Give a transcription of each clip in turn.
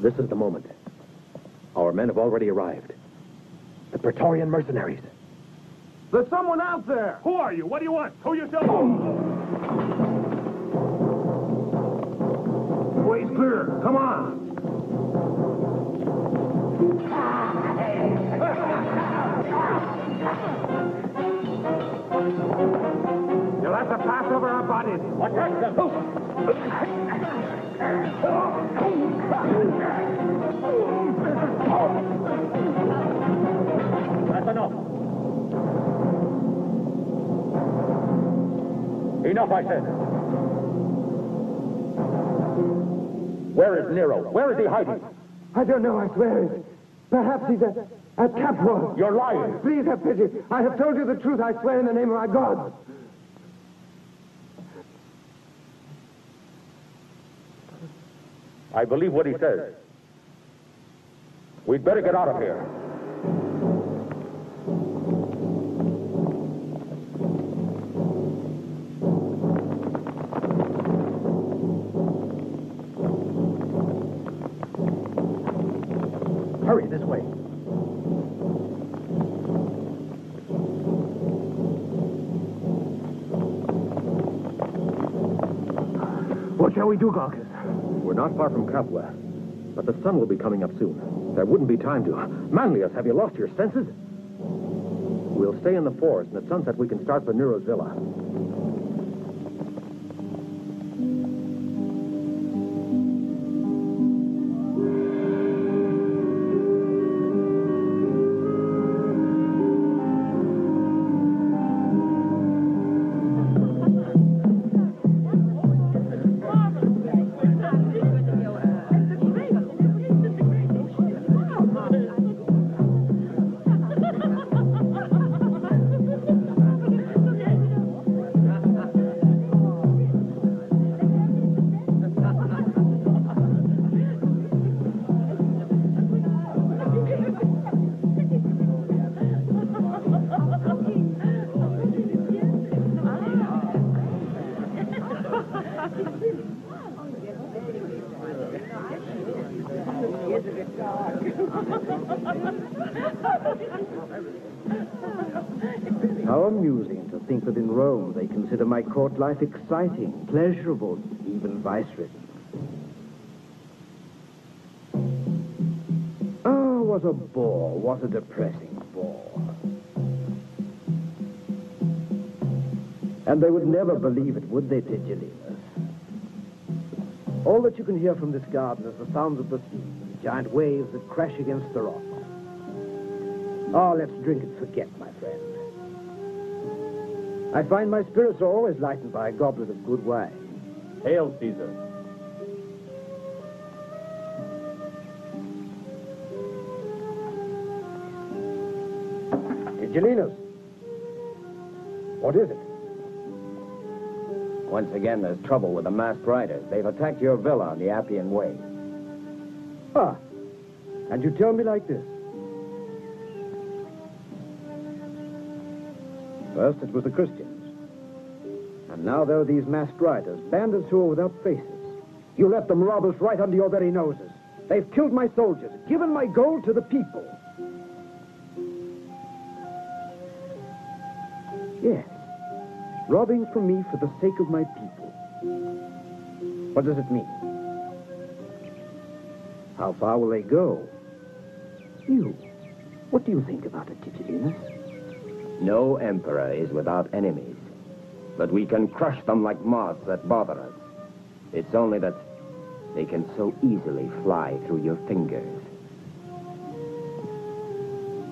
This is the moment. Our men have already arrived. The Praetorian mercenaries. There's someone out there! Who are you? What do you want? Show yourself! Way's clear. Come on! You'll have to pass over our bodies. Attack them! That's enough. Enough, I said. Where is Nero? Where is he hiding? I don't know, I swear. Perhaps he's at Capua. You're lying. Please have pity. I have told you the truth, I swear in the name of our gods. I believe what he says. We'd better get out of here. Hurry, this way. What shall we do, Glaucus? We're not far from Capua, but the sun will be coming up soon. There wouldn't be time to... Manlius, have you lost your senses? We'll stay in the forest, and at sunset we can start for Nero's villa. How amusing to think that in Rome they consider my court life exciting, pleasurable, even vice-ridden. Oh, what a bore, what a depressing bore. And they would never believe it, would they, Tigellinus? All that you can hear from this garden is the sounds of the sea, giant waves that crash against the rocks. Oh, let's drink and forget, my friend. I find my spirits are always lightened by a goblet of good wine. Hail, Caesar. Tigellinus, what is it? Once again, there's trouble with the masked riders. They've attacked your villa on the Appian Way. Ah, and you tell me like this. First it was the Christians. And now there are these masked riders, bandits who are without faces. You let them rob us right under your very noses. They've killed my soldiers, given my gold to the people. Yes, robbing from me for the sake of my people. What does it mean? How far will they go? You, what do you think about it, Tigellinus? No emperor is without enemies. But we can crush them like moths that bother us. It's only that they can so easily fly through your fingers.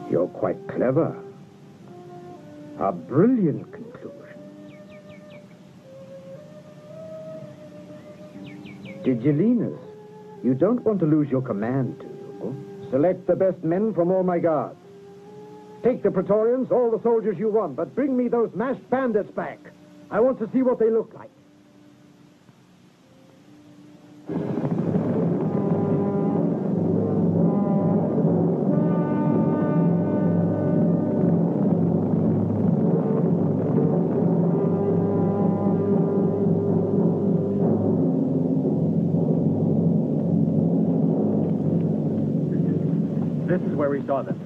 You're quite clever. A brilliant conclusion. Tigellinus, you don't want to lose your command, do you? Select the best men from all my guards. Take the Praetorians, all the soldiers you want, but bring me those masked bandits back. I want to see what they look like. This is where we saw them.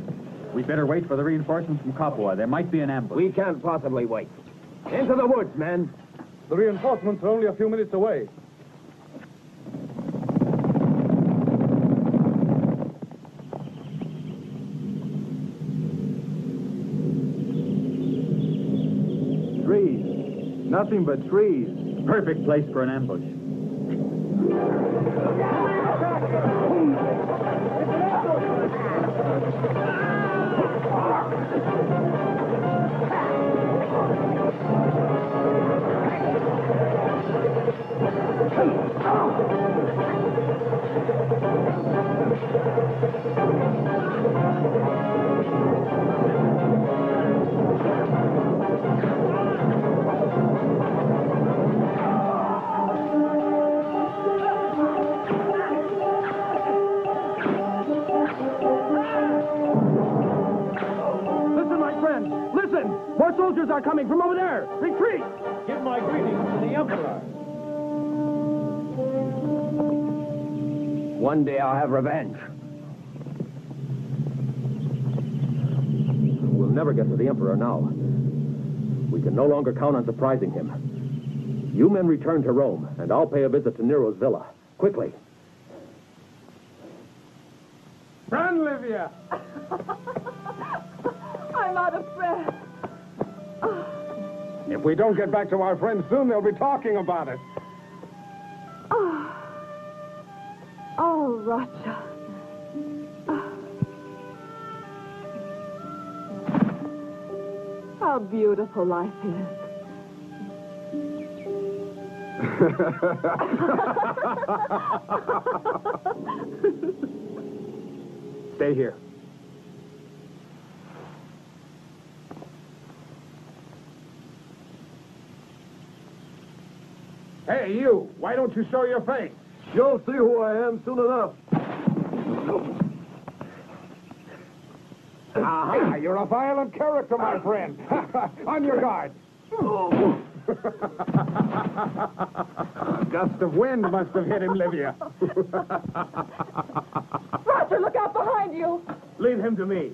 We'd better wait for the reinforcements from Capua. There might be an ambush. We can't possibly wait. Into the woods, men. The reinforcements are only a few minutes away. Trees. Nothing but trees. Perfect place for an ambush. More soldiers are coming from over there! Retreat! Give my greetings to the Emperor. One day I'll have revenge. We'll never get to the Emperor now. We can no longer count on surprising him. You men return to Rome, and I'll pay a visit to Nero's villa. Quickly. Run, Livia! I'm out of breath. If we don't get back to our friends soon, they'll be talking about it. Oh, Rocha. How beautiful life is. Stay here. Hey, you! Why don't you show your face? You'll see who I am soon enough. Aha! You're a violent character, my friend. On your guard. A gust of wind must have hit him, Livia. Roger, look out behind you. Leave him to me.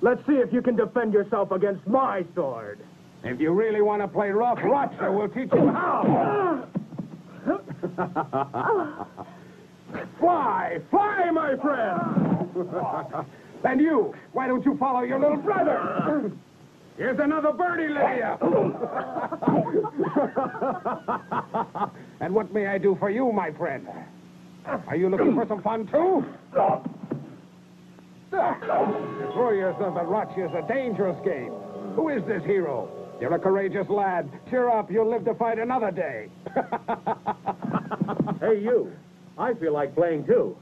Let's see if you can defend yourself against my sword. If you really want to play rough, Roger will teach you how. Fly! Fly, my friend! And you, why don't you follow your little brother? Here's another birdie, Lydia. And what may I do for you, my friend? Are you looking for some fun, too? To throw yourself at Roch is a dangerous game. Who is this hero? You're a courageous lad. Cheer up, you'll live to fight another day. Hey, you. I feel like playing, too.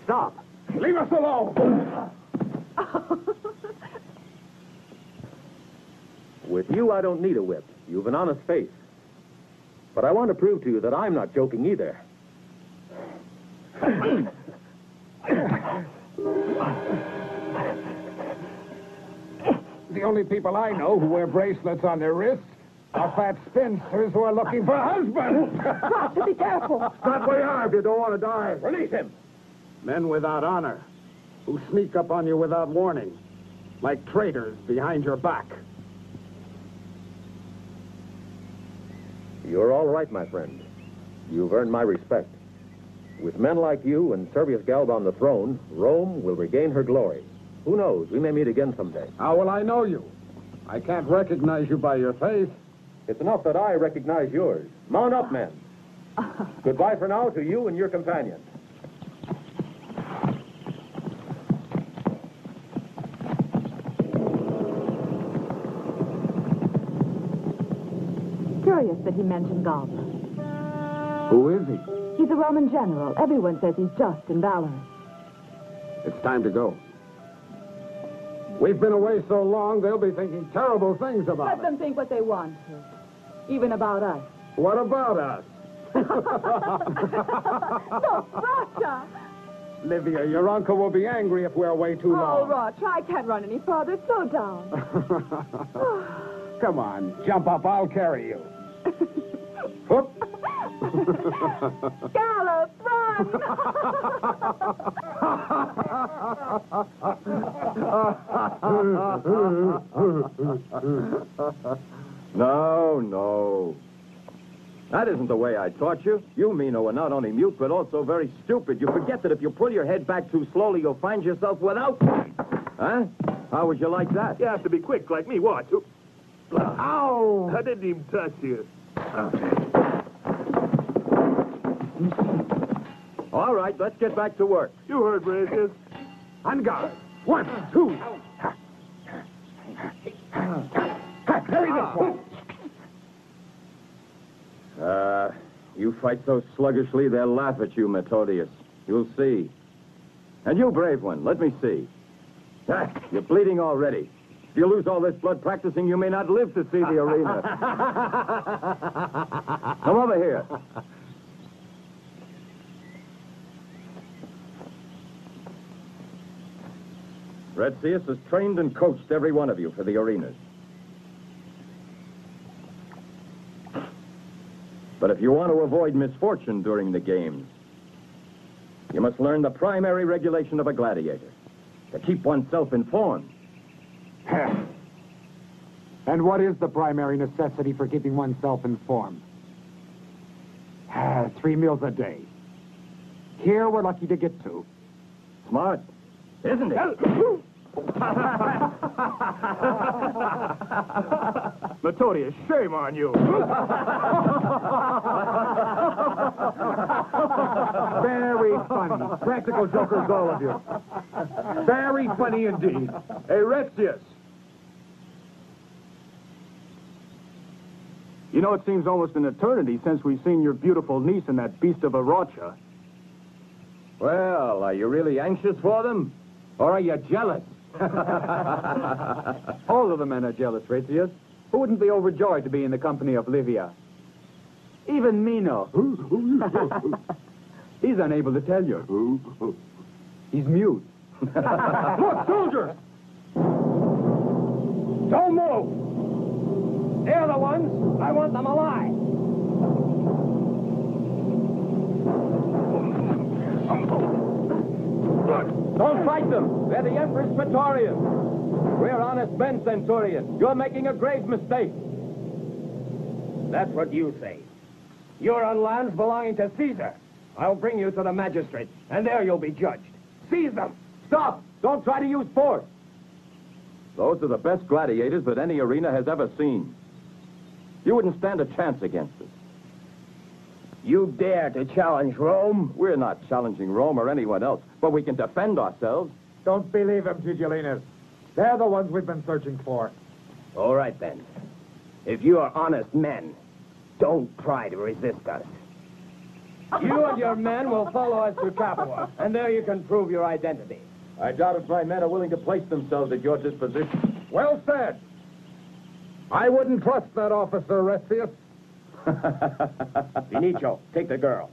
Stop. Leave us alone. With you, I don't need a whip. You've an honest face. But I want to prove to you that I'm not joking either. The only people I know who wear bracelets on their wrists are fat spinsters who are looking for husbands. Roger, be careful. Stop where you are if you don't want to die. Release him. Men without honor, who sneak up on you without warning, like traitors behind your back. You're all right, my friend. You've earned my respect. With men like you and Servius Galba on the throne, Rome will regain her glory. Who knows? We may meet again someday. How will I know you? I can't recognize you by your face. It's enough that I recognize yours. Mount up, men. Goodbye for now to you and your companions. Curious that he mentioned Galba. Who is he? He's a Roman general. Everyone says he's just and valorous. It's time to go. We've been away so long, they'll be thinking terrible things about Let us. them think what they want to. Even about us. What about us? No, Rocha! Livia, your uncle will be angry if we're away too Oh, long. Rocha, I can't run any farther. Slow down. Come on, jump up. I'll carry you. Whoop. Gallop, run! No, no. That isn't the way I taught you. You, Mino, are not only mute, but also very stupid. You forget that if you pull your head back too slowly, you'll find yourself without... Huh? How would you like that? You have to be quick like me. Watch. Ow! I didn't even touch you. All right, let's get back to work. You heard, Reyes. On guard. 1, 2. Very good. You fight so sluggishly, they'll laugh at you, Metodius. You'll see. And you, brave one, let me see. You're bleeding already. If you lose all this blood practicing, you may not live to see the arena. Come over here. Retzius has trained and coached every one of you for the arenas. But if you want to avoid misfortune during the games, you must learn the primary regulation of a gladiator, to keep oneself informed. And what is the primary necessity for keeping oneself informed? 3 meals a day. Here we're lucky to get 2. Smart, isn't it? Metodius, shame on you. Very funny. Practical jokers, all of you. Very funny indeed. Erectius. You know, it seems almost an eternity since we've seen your beautiful niece and that beast of a Rocha. Well, are you really anxious for them? Or are you jealous? All of the men are jealous, Retius. Who wouldn't be overjoyed to be in the company of Livia? Even Mino. He's unable to tell you. He's mute. Look, soldiers! Don't move! They're the ones. I want them alive. Don't fight them. They're the Emperor's Praetorians. We're honest men, Centurion. You're making a grave mistake. That's what you say. You're on lands belonging to Caesar. I'll bring you to the magistrate, and there you'll be judged. Seize them! Stop! Don't try to use force. Those are the best gladiators that any arena has ever seen. You wouldn't stand a chance against us. You dare to challenge Rome? We're not challenging Rome or anyone else, but we can defend ourselves. Don't believe them, Tigellinus. They're the ones we've been searching for. All right, then. If you are honest men, don't try to resist us. You and your men will follow us to Capua, and there you can prove your identity. I doubt if my men are willing to place themselves at your disposition. Well said. I wouldn't trust that officer, Restius. Vinicio, take the girl.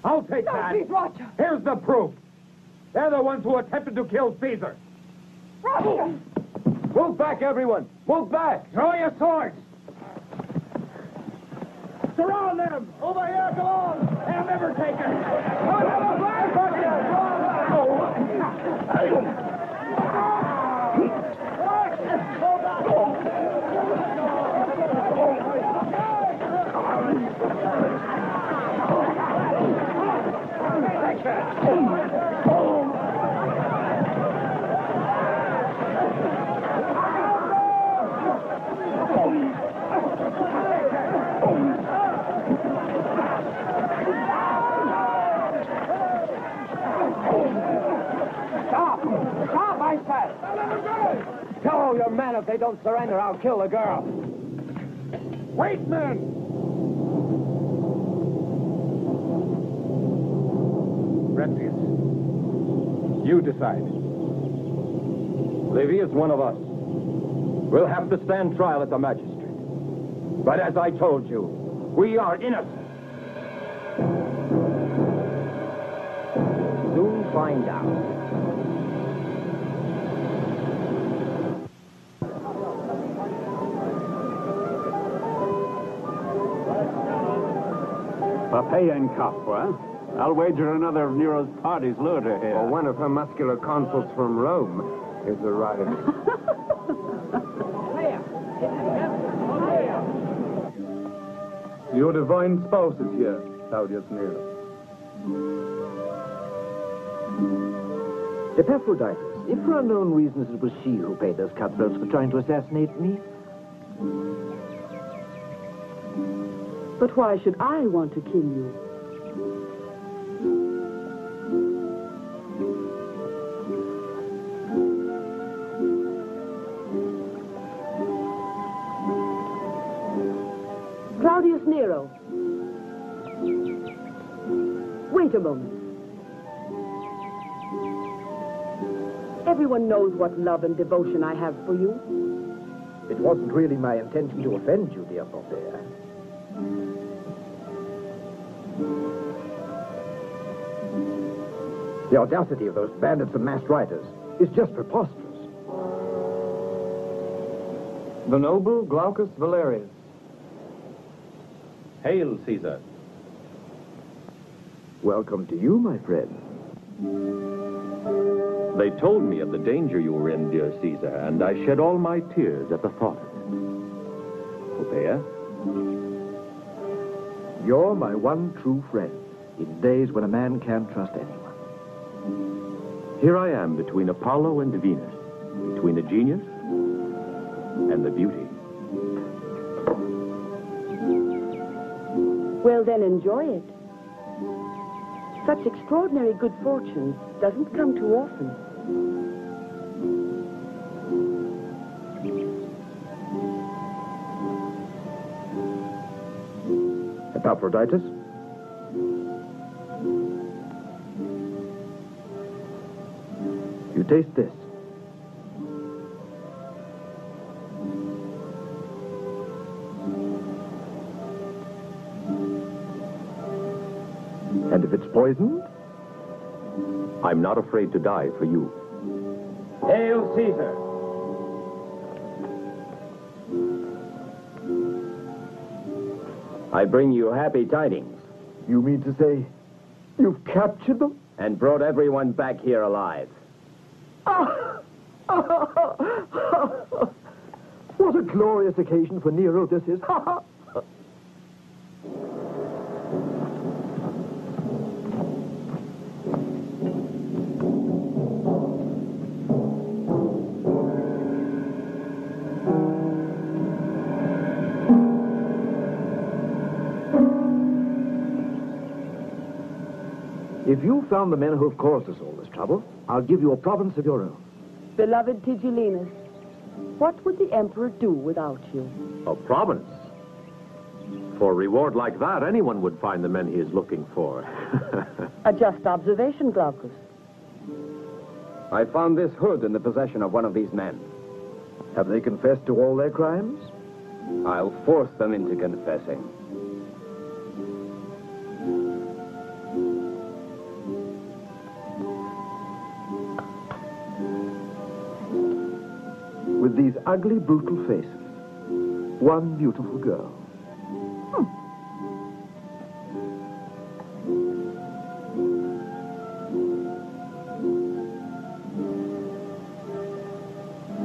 I'll take that. Please, Roger. Here's the proof. They're the ones who attempted to kill Caesar. Roger! Move back, everyone! Move back! Draw your swords! Surround them! Over here, come on! They'll never take it! Stop, I said! Tell all your men if they don't surrender, I'll kill the girl. Wait, men! Retius, you decide. Livy is one of us. We'll have to stand trial at the magistrate. But as I told you, we are innocent. Soon find out. Papayan Capua. I'll wager another of Nero's party's looter here. Or one of her muscular consuls from Rome is arriving. Your divine spouse is here, Claudius Nero. Epaphroditus, if for unknown reasons it was she who paid those cutthroats for trying to assassinate me, But why should I want to kill you? Claudius Nero. Wait a moment. Everyone knows what love and devotion I have for you. it wasn't really my intention to offend you, dear Pompea. The audacity of those bandits and masked riders is just preposterous. The noble Glaucus Valerius. Hail, Caesar. Welcome to you, my friend. They told me of the danger you were in, dear Caesar, and I shed all my tears at the thought of it. Pompea? You're my one true friend in days when a man can't trust anyone. Here I am between Apollo and Venus, between the genius and the beauty. Well, then enjoy it. Such extraordinary good fortune doesn't come too often. Epaphroditus? You taste this. And if it's poisoned? I'm not afraid to die for you. Hail, Caesar! I bring you happy tidings. You mean to say you've captured them? And brought everyone back here alive. What a glorious occasion for Nero this is. If you found the men who have caused us all this trouble, I'll give you a province of your own. Beloved Tigellinus, what would the emperor do without you? A province? For a reward like that, anyone would find the men he is looking for. A just observation, Glaucus. I found this hood in the possession of one of these men. Have they confessed to all their crimes? I'll force them into confessing. With these ugly, brutal faces, one beautiful girl.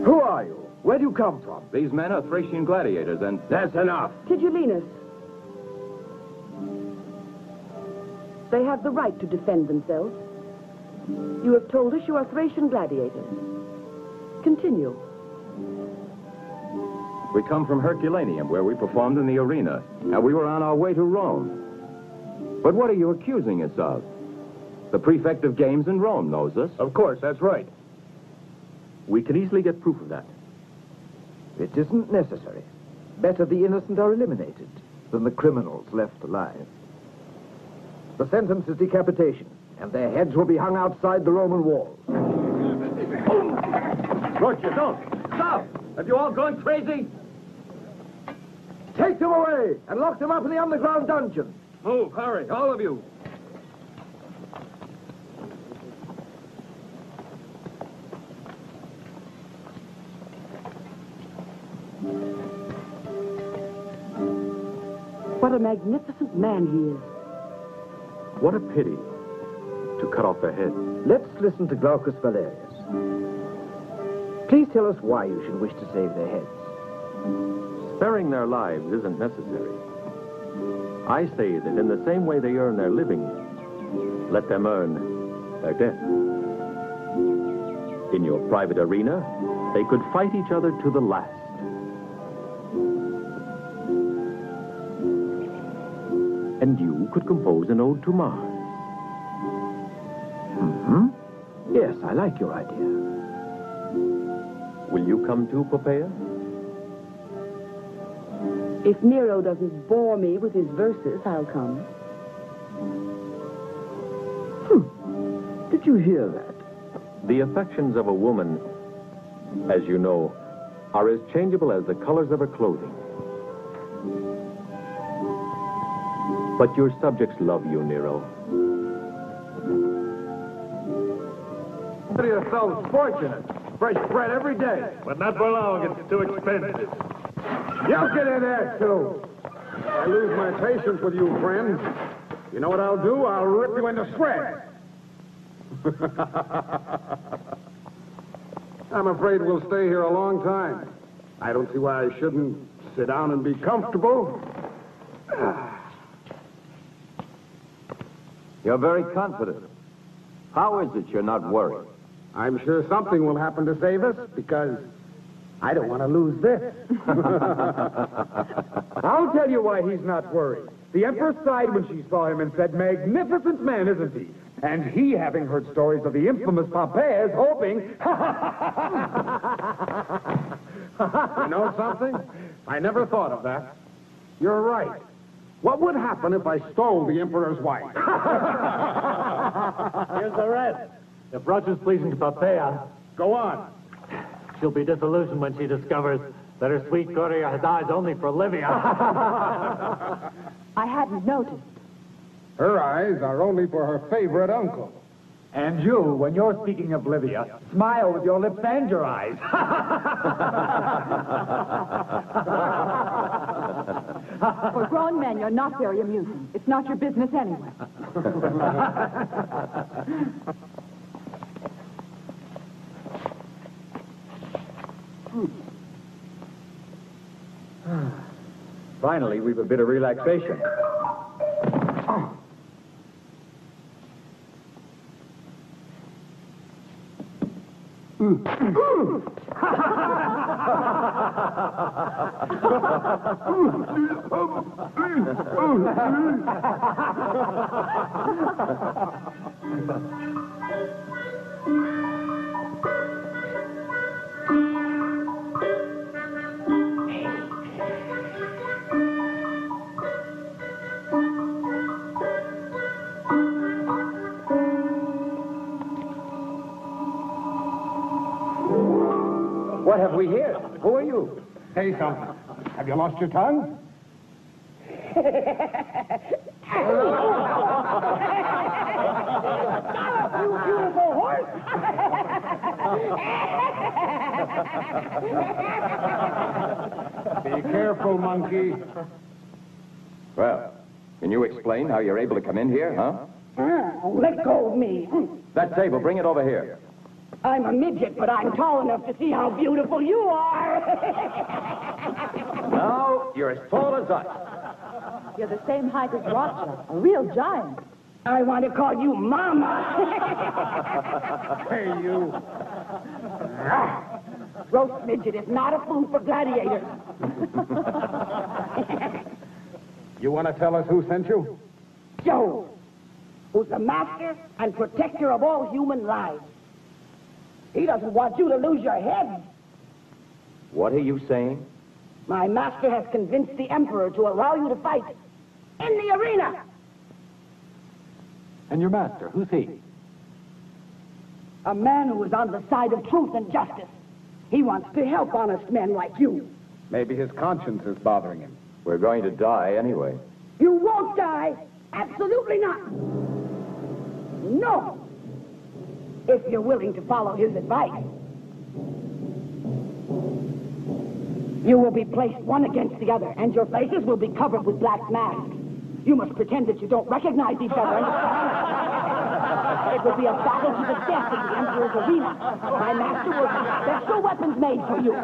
Who are you? Where do you come from? These men are Thracian gladiators, and... That's enough. Tigellinus. They have the right to defend themselves. You have told us you are Thracian gladiators. Continue. We come from Herculaneum, where we performed in the arena, and we were on our way to Rome. But what are you accusing us of? The prefect of games in Rome knows us. Of course, that's right. We can easily get proof of that. It isn't necessary. Better the innocent are eliminated than the criminals left alive. The sentence is decapitation, and their heads will be hung outside the Roman walls. Roger, don't! Stop! Have you all gone crazy? Take them away and lock them up in the underground dungeon. Move, hurry, all of you. What a magnificent man he is. What a pity to cut off their heads. Let's listen to Glaucus Valerius. Please tell us why you should wish to save their heads. Sparing their lives isn't necessary. I say that in the same way they earn their living, let them earn their death. In your private arena, they could fight each other to the last. And you could compose an ode to Mars. Yes, I like your idea. Will you come too, Poppaea? If Nero doesn't bore me with his verses, I'll come. Did you hear that? The affections of a woman, as you know, are as changeable as the colors of her clothing. But your subjects love you, Nero. What are yourselves fortunate? Fresh bread every day. But not for long. It's too expensive. You get in there, too. I lose my patience with you, friend. You know what I'll do? I'll rip you into shreds. I'm afraid we'll stay here a long time. I don't see why I shouldn't sit down and be comfortable. You're very confident. How is it you're not worried? I'm sure something will happen to save us, because I don't want to lose this. I'll tell you why he's not worried. The Empress sighed when she saw him and said, "Magnificent man, isn't he?" And he, having heard stories of the infamous Pompeius, hoping... You know something? I never thought of that. You're right. What would happen if I stole the Emperor's wife? Here's the rest. If Russia's pleasing to Poppaea, Go on. she'll be disillusioned when she discovers that her sweet courier has eyes only for Livia. I hadn't noticed. Her eyes are only for her favorite uncle. And you, when you're speaking of Livia, smile with your lips and your eyes. For grown men, you're not very amusing. It's not your business anyway. Finally, we've a bit of relaxation. What have we here? Who are you? Say something. Have you lost your tongue? You beautiful horse! Be careful, monkey. Well, can you explain how you're able to come in here, huh? Let go of me. That table, bring it over here. I'm a midget, but I'm tall enough to see how beautiful you are. Now, you're as tall as us. You're the same height as Rothschild, a real giant. I want to call you Mama. Hey, you. Roast midget is not a food for gladiators. You want to tell us who sent you? Joe, who's the master and protector of all human lives. He doesn't want you to lose your head. What are you saying? My master has convinced the Emperor to allow you to fight in the arena. And your master, who's he? A man who is on the side of truth and justice. He wants to help honest men like you. Maybe his conscience is bothering him. We're going to die anyway. You won't die. Absolutely not. No. If you're willing to follow his advice. You will be placed one against the other, and your faces will be covered with black masks. You must pretend that you don't recognize each other. It will be a battle to the death in the Emperor's arena. My master will have special weapons made for you.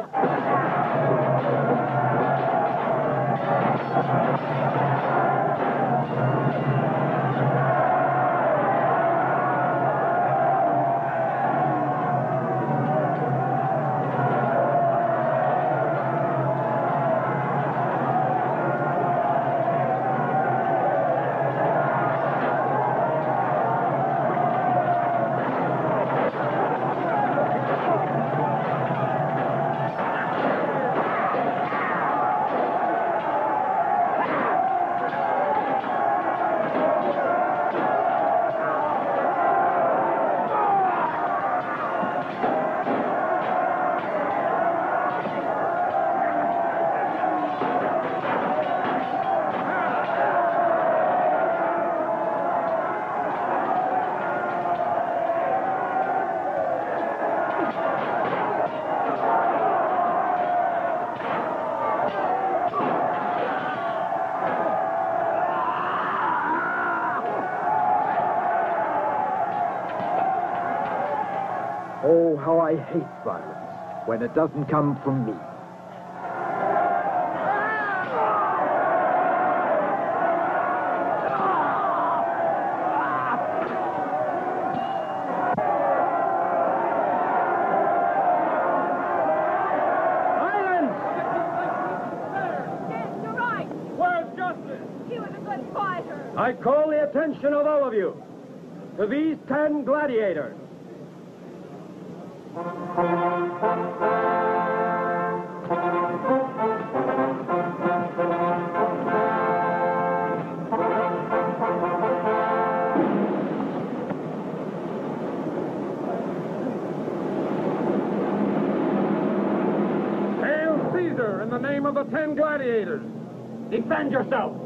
Oh, how I hate violence when it doesn't come from me. I call the attention of all of you to these 10 gladiators. Hail Caesar in the name of the 10 gladiators. Defend yourself.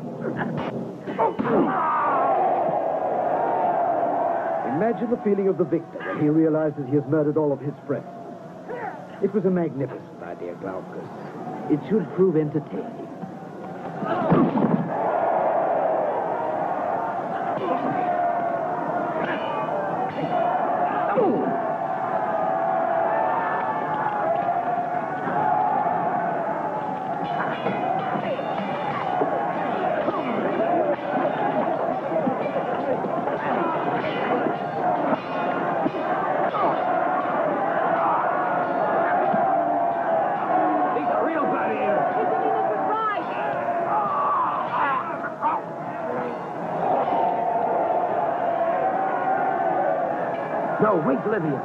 Imagine the feeling of the victor when he realizes he has murdered all of his friends. It was a magnificent idea, Glaucus. It should prove entertaining. No, wait, Livia.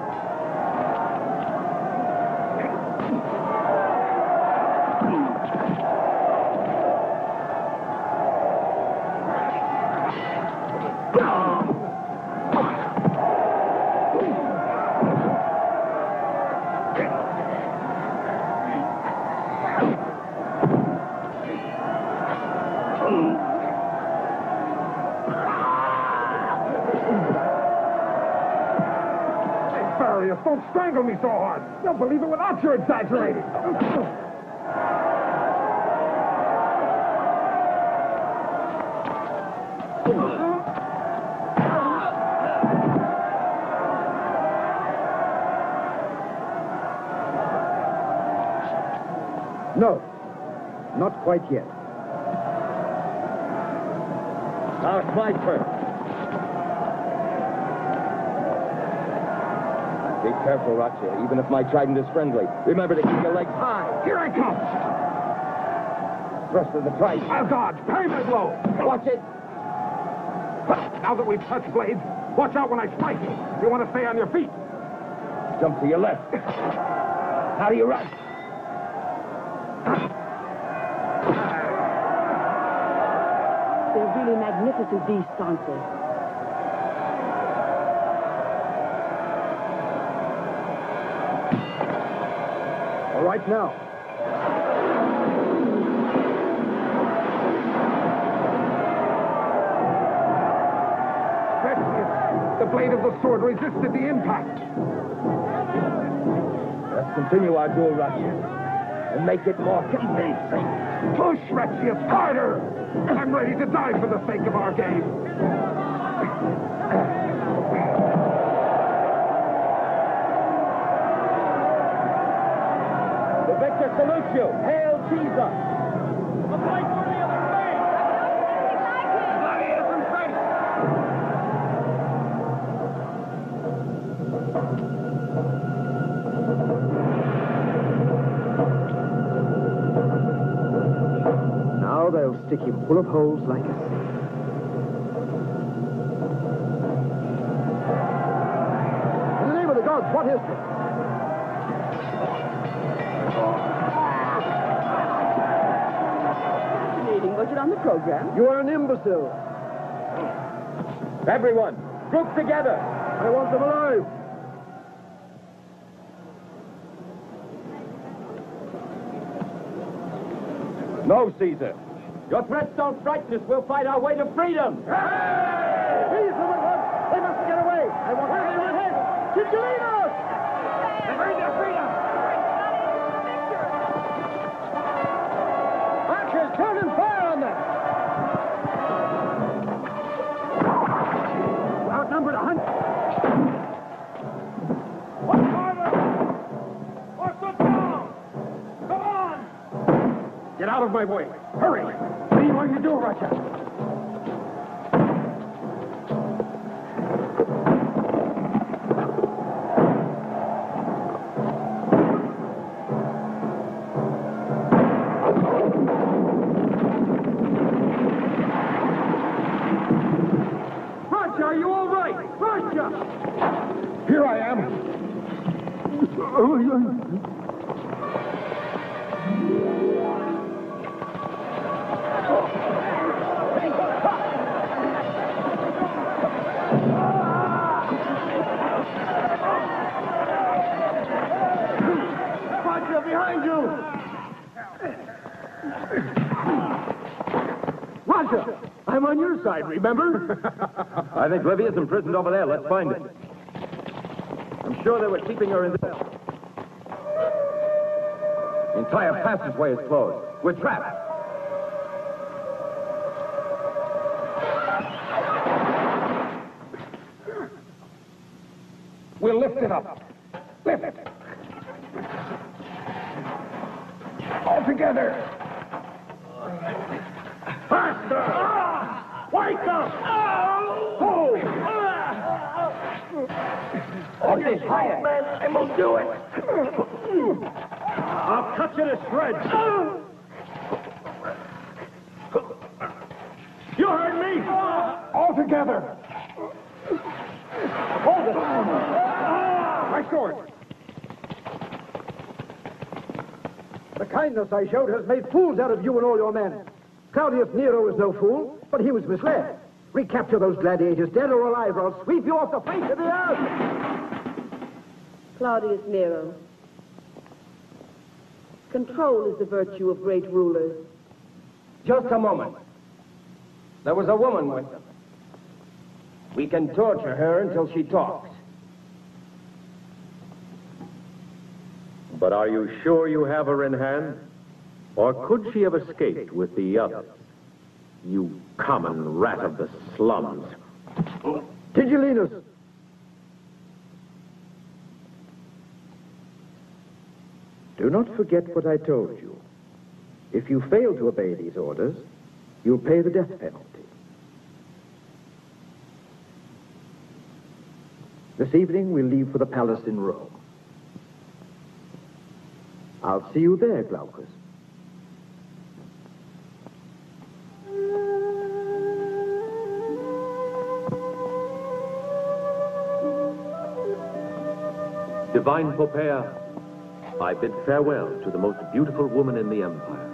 Don't strangle me so hard. They'll believe it without your exaggerating. No, not quite yet. Now it's my turn. Be careful, Roger. Even if my trident is friendly, remember to keep your legs high. Here I come. Thrust of the trident. I'll dodge. Parry my blow. Watch it. Now that we've touched blades, watch out when I strike. You want to stay on your feet. Jump to your left. How do you run? They're really magnificent beasts, aren't they? All right, now. That's it. The blade of the sword resisted the impact. Let's continue our duel, Roger. and make it more convincing. Push, Rexius, harder! I'm ready to die for the sake of our game. The victor salutes you. Hail Caesar! A fight worthy of the fame! Gladiators in sight! Now they'll stick him full of holes like a sieve. In the name of the gods, what is this? Fascinating. Was it on the program? You are an imbecile. Everyone, group together. I want them alive. No, Caesar. Your threats don't frighten us. We'll fight our way to freedom. Seize them at once. They must get away. I want to get them ahead. Cicciolinos! Bring their freedom. Archers, turn and fire on them. We're outnumbered 100. What's harder? Or sit down. Come on. Get out of my way. Hurry! What are you going to do, Russia? Russia, are you all right? Russia! Here I am. Roger, behind you. Russia! I'm on your side, remember? I think Livia's imprisoned over there. Let's find her. I'm sure they were keeping her in there. The entire passageway is closed. We're trapped. We'll lift it up. Lift it. All together. Faster! Wake up! Hold! Hold this higher, man. I won't do it. I'll cut you to shreds. You heard me? All together. Hold it. My sword. The kindness I showed has made fools out of you and all your men. Claudius Nero is no fool, but he was misled. Recapture those gladiators, dead or alive, or I'll sweep you off the face of the earth. Claudius Nero. Control is the virtue of great rulers. Just a moment. There was a woman with them. We can torture her until she talks. But are you sure you have her in hand? Or could she have escaped with the others? You common rat of the slums. Tigellinus! Do not forget what I told you. If you fail to obey these orders, you'll pay the death penalty. This evening, we'll leave for the palace in Rome. I'll see you there, Glaucus. Divine Poppaea, I bid farewell to the most beautiful woman in the empire.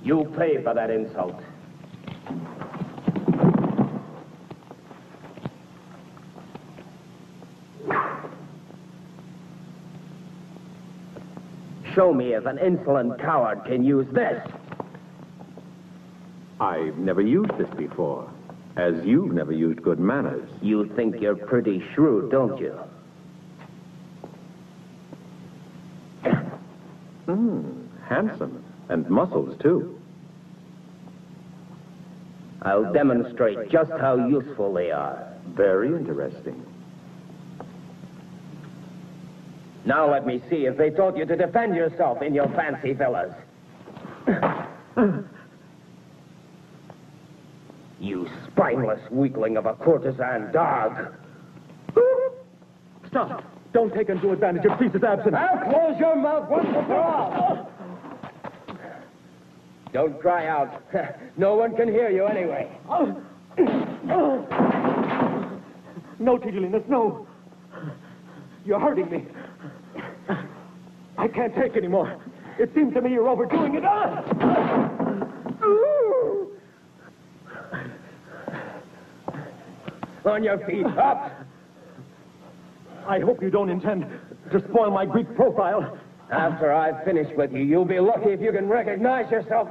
You pay for that insult. show me if an insolent coward can use this. I've never used this before, as you've never used good manners. You think you're pretty shrewd, don't you? Handsome. And muscles, too. I'll demonstrate just how useful they are. Very interesting. Now let me see if they taught you to defend yourself in your fancy villas. You spineless weakling of a courtesan dog. Stop! Don't take undue advantage of Caesar's absence. Now close your mouth once and for all. Don't cry out. No one can hear you anyway. No, Tigellinus, no. You're hurting me. I can't take any more. It seems to me you're overdoing it. On your feet, up! I hope you don't intend to spoil my Greek profile. After I've finished with you, you'll be lucky if you can recognize yourself.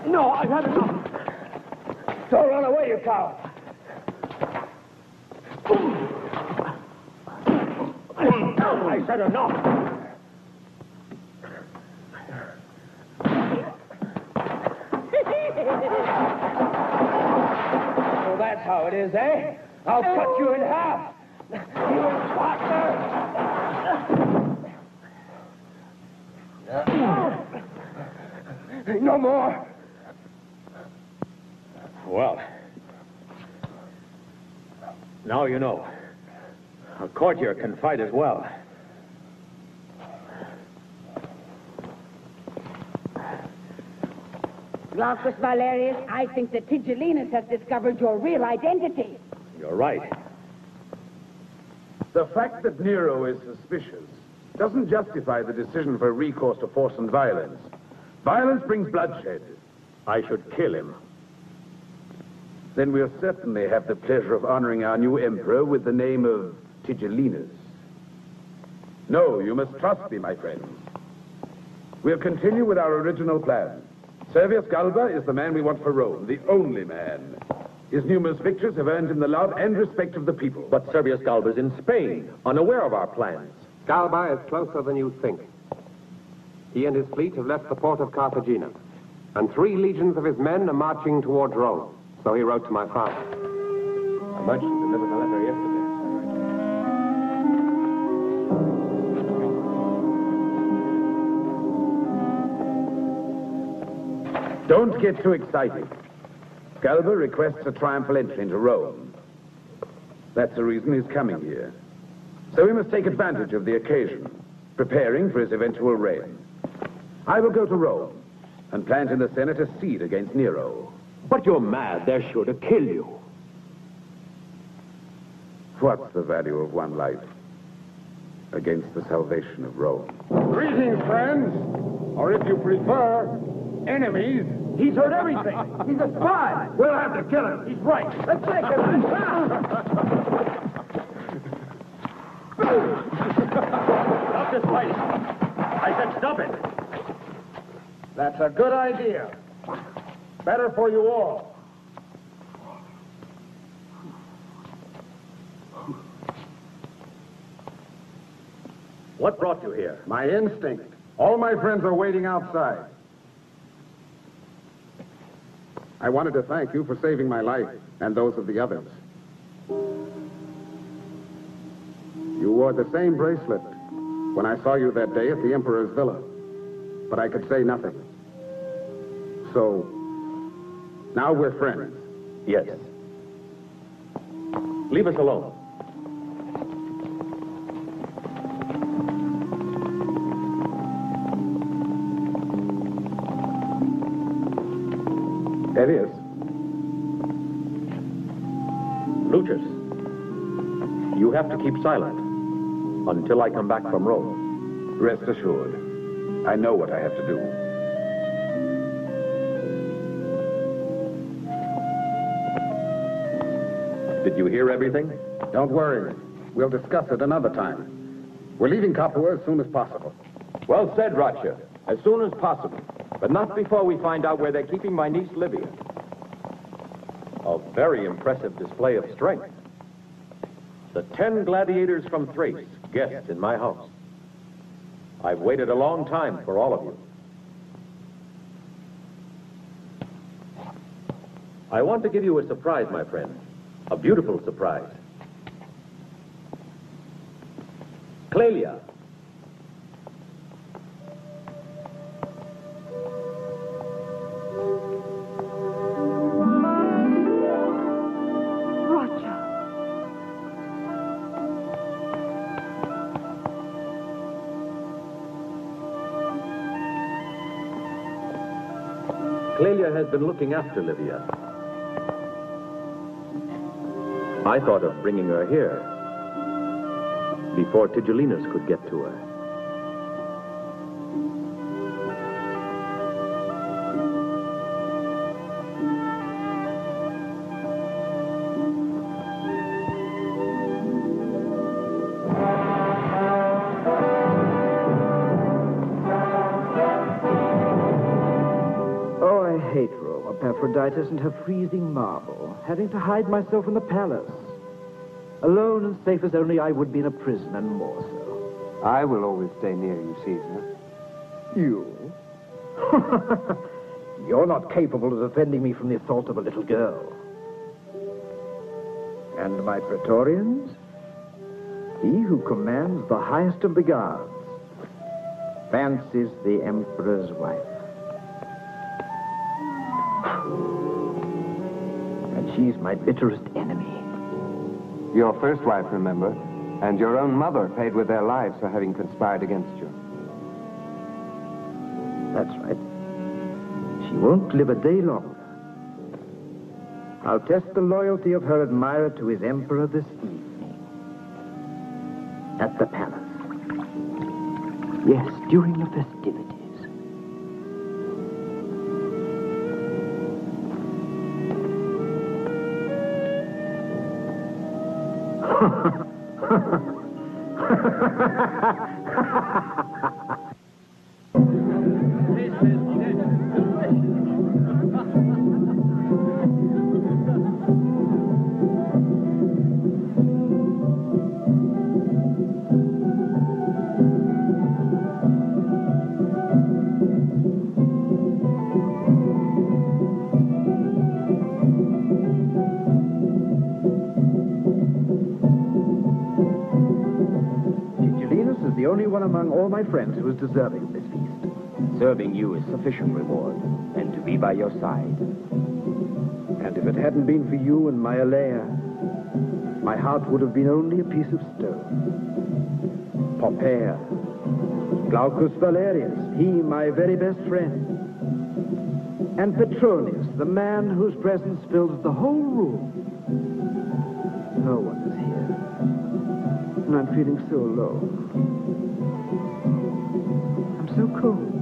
No, I've had enough. Don't run away, you coward. I said enough. So that's how it is, eh? I'll cut you in half. You imposter! No more. Well, now you know. A courtier can fight as well. Glaucus Valerius, I think that Tigellinus has discovered your real identity. You're right. The fact that Nero is suspicious doesn't justify the decision for recourse to force and violence. Violence brings bloodshed. I should kill him. Then we'll certainly have the pleasure of honoring our new emperor with the name of Tigellinus. No, you must trust me, my friends. We'll continue with our original plan. Servius Galba is the man we want for Rome, the only man. His numerous victories have earned him the love and respect of the people. But Servius Galba is in Spain, unaware of our plans. Galba is closer than you think. He and his fleet have left the port of Carthagena, and 3 legions of his men are marching towards Rome. So he wrote to my father. A merchant delivered the letter yesterday. Don't get too excited. Galba requests a triumphal entry into Rome. That's the reason he's coming here. So we must take advantage of the occasion, preparing for his eventual reign. I will go to Rome and plant in the Senate a seed against Nero. But you're mad. They're sure to kill you. What's the value of one life against the salvation of Rome? Greetings, friends. Or if you prefer, enemies. He's heard everything. He's a spy. We'll have to kill him. He's right. Let's take him. Stop this fight. I said stop it. That's a good idea. Better for you all. What brought you here? My instinct. All my friends are waiting outside. I wanted to thank you for saving my life and those of the others. You wore the same bracelet when I saw you that day at the Emperor's villa, but I could say nothing. So, now we're friends. Yes. Leave us alone. Arius. Lucius, you have to keep silent until I come back from Rome. Rest assured, I know what I have to do. Did you hear everything? Don't worry. We'll discuss it another time. We're leaving Capua as soon as possible. Well said, Roger. As soon as possible. But not before we find out where they're keeping my niece, Livia. A very impressive display of strength. The 10 gladiators from Thrace, guests in my house. I've waited a long time for all of you. I want to give you a surprise, my friend. A beautiful surprise. Clelia. Clelia has been looking after Livia. I thought of bringing her here before Tigellinus could get to her. Epaphroditus and her freezing marble, having to hide myself in the palace. Alone and safe as only I would be in a prison, and more so. I will always stay near you, Caesar. You? You're not capable of defending me from the assault of a little girl. And my Praetorians? He who commands the highest of the guards fancies the Emperor's wife. And she's my bitterest enemy. Your first wife, remember, and your own mother paid with their lives for having conspired against you. That's right. She won't live a day longer. I'll test the loyalty of her admirer to his emperor this evening. At the palace. Yes, during the festivities. Among all my friends who is deserving of this feast. Serving you is sufficient reward, and to be by your side. And if it hadn't been for you and my Alea, my heart would have been only a piece of stone. Poppea, Glaucus Valerius, he my very best friend. And Petronius, the man whose presence fills the whole room. No one is here, and I'm feeling so low. So cold.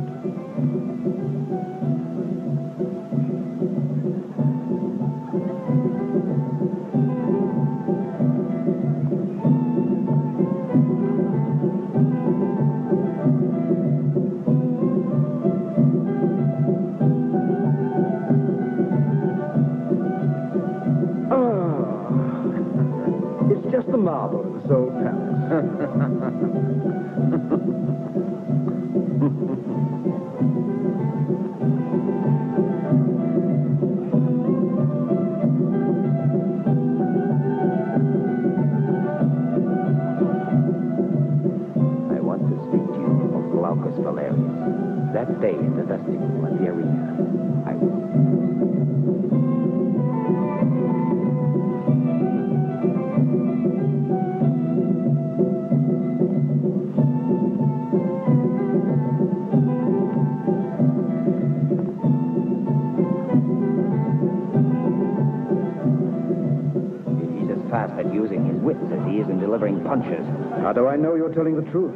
It's just the marble in this old palace. That day in the vestibule at the arena, I will. If he's as fast at using his wits as he is in delivering punches. How do I know you're telling the truth?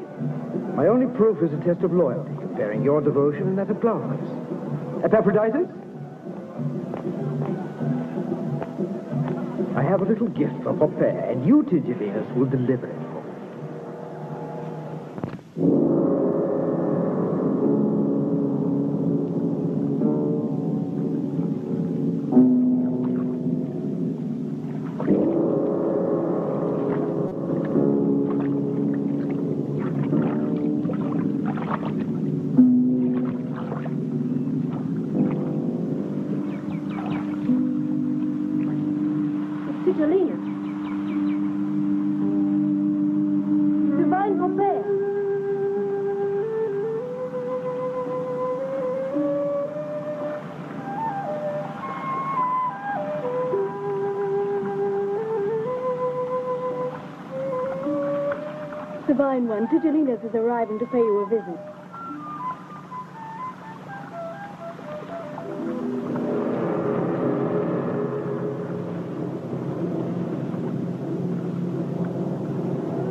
My only proof is a test of loyalty, comparing your devotion and that of Glaucus. Epaphroditus? I have a little gift for Popper, and you, Tigellinus, will deliver it for me. Tigellinus. Divine Popper. Divine One, Tigellinus is arriving to pay you a visit.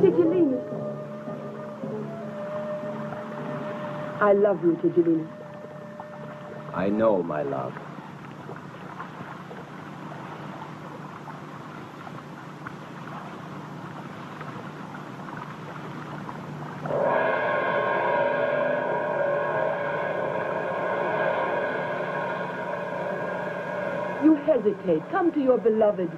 Tigellinus. I love you, Tigellinus. I know, my love. You hesitate. Come to your beloved.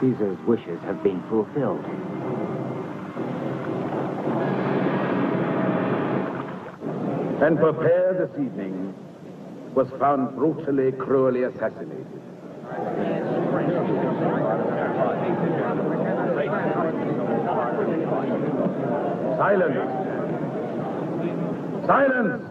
Caesar's wishes have been fulfilled. And Popper this evening was found brutally, cruelly assassinated. Silence! Silence!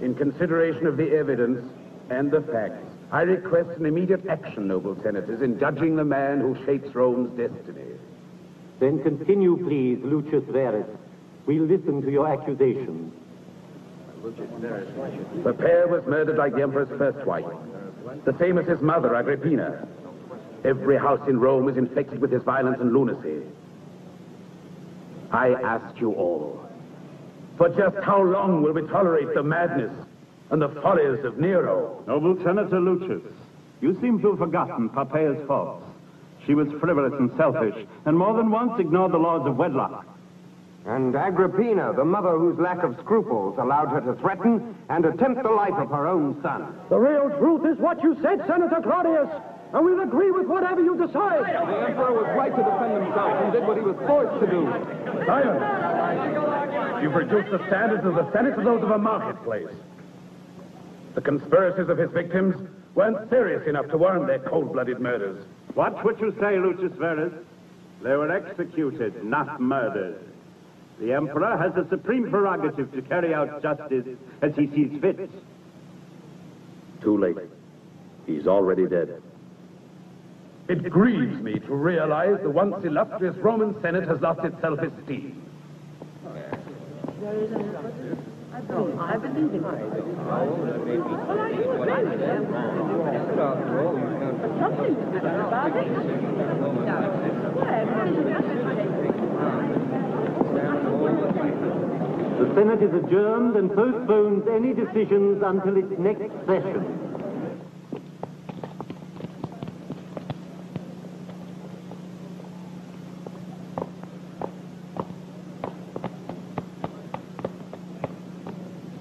In consideration of the evidence and the facts, I request an immediate action, noble senators, in judging the man who shapes Rome's destiny. Then continue, please, Lucius Verus. We'll listen to your accusations. Popper was murdered like the emperor's first wife, the same as his mother, Agrippina. Every house in Rome is infected with his violence and lunacy. I ask you all, for just how long will we tolerate the madness and the follies of Nero? Noble Senator Lucius, you seem to have forgotten Poppaea's faults. She was frivolous and selfish, and more than once ignored the laws of wedlock. And Agrippina, the mother whose lack of scruples allowed her to threaten and attempt the life of her own son. The real truth is what you said, Senator Claudius, and we'll agree with whatever you decide. The emperor was right to defend himself and did what he was forced to do. Silence! You've reduced the standards of the Senate to those of a marketplace. The conspiracies of his victims weren't serious enough to warrant their cold-blooded murders. Watch what you say, Lucius Verus. They were executed, not murdered. The emperor has the supreme prerogative to carry out justice as he sees fit. Too late. He's already dead. It grieves me to realize the once illustrious Roman Senate has lost its self-esteem. I believe in it. The Senate is adjourned and postpones any decisions until its next session.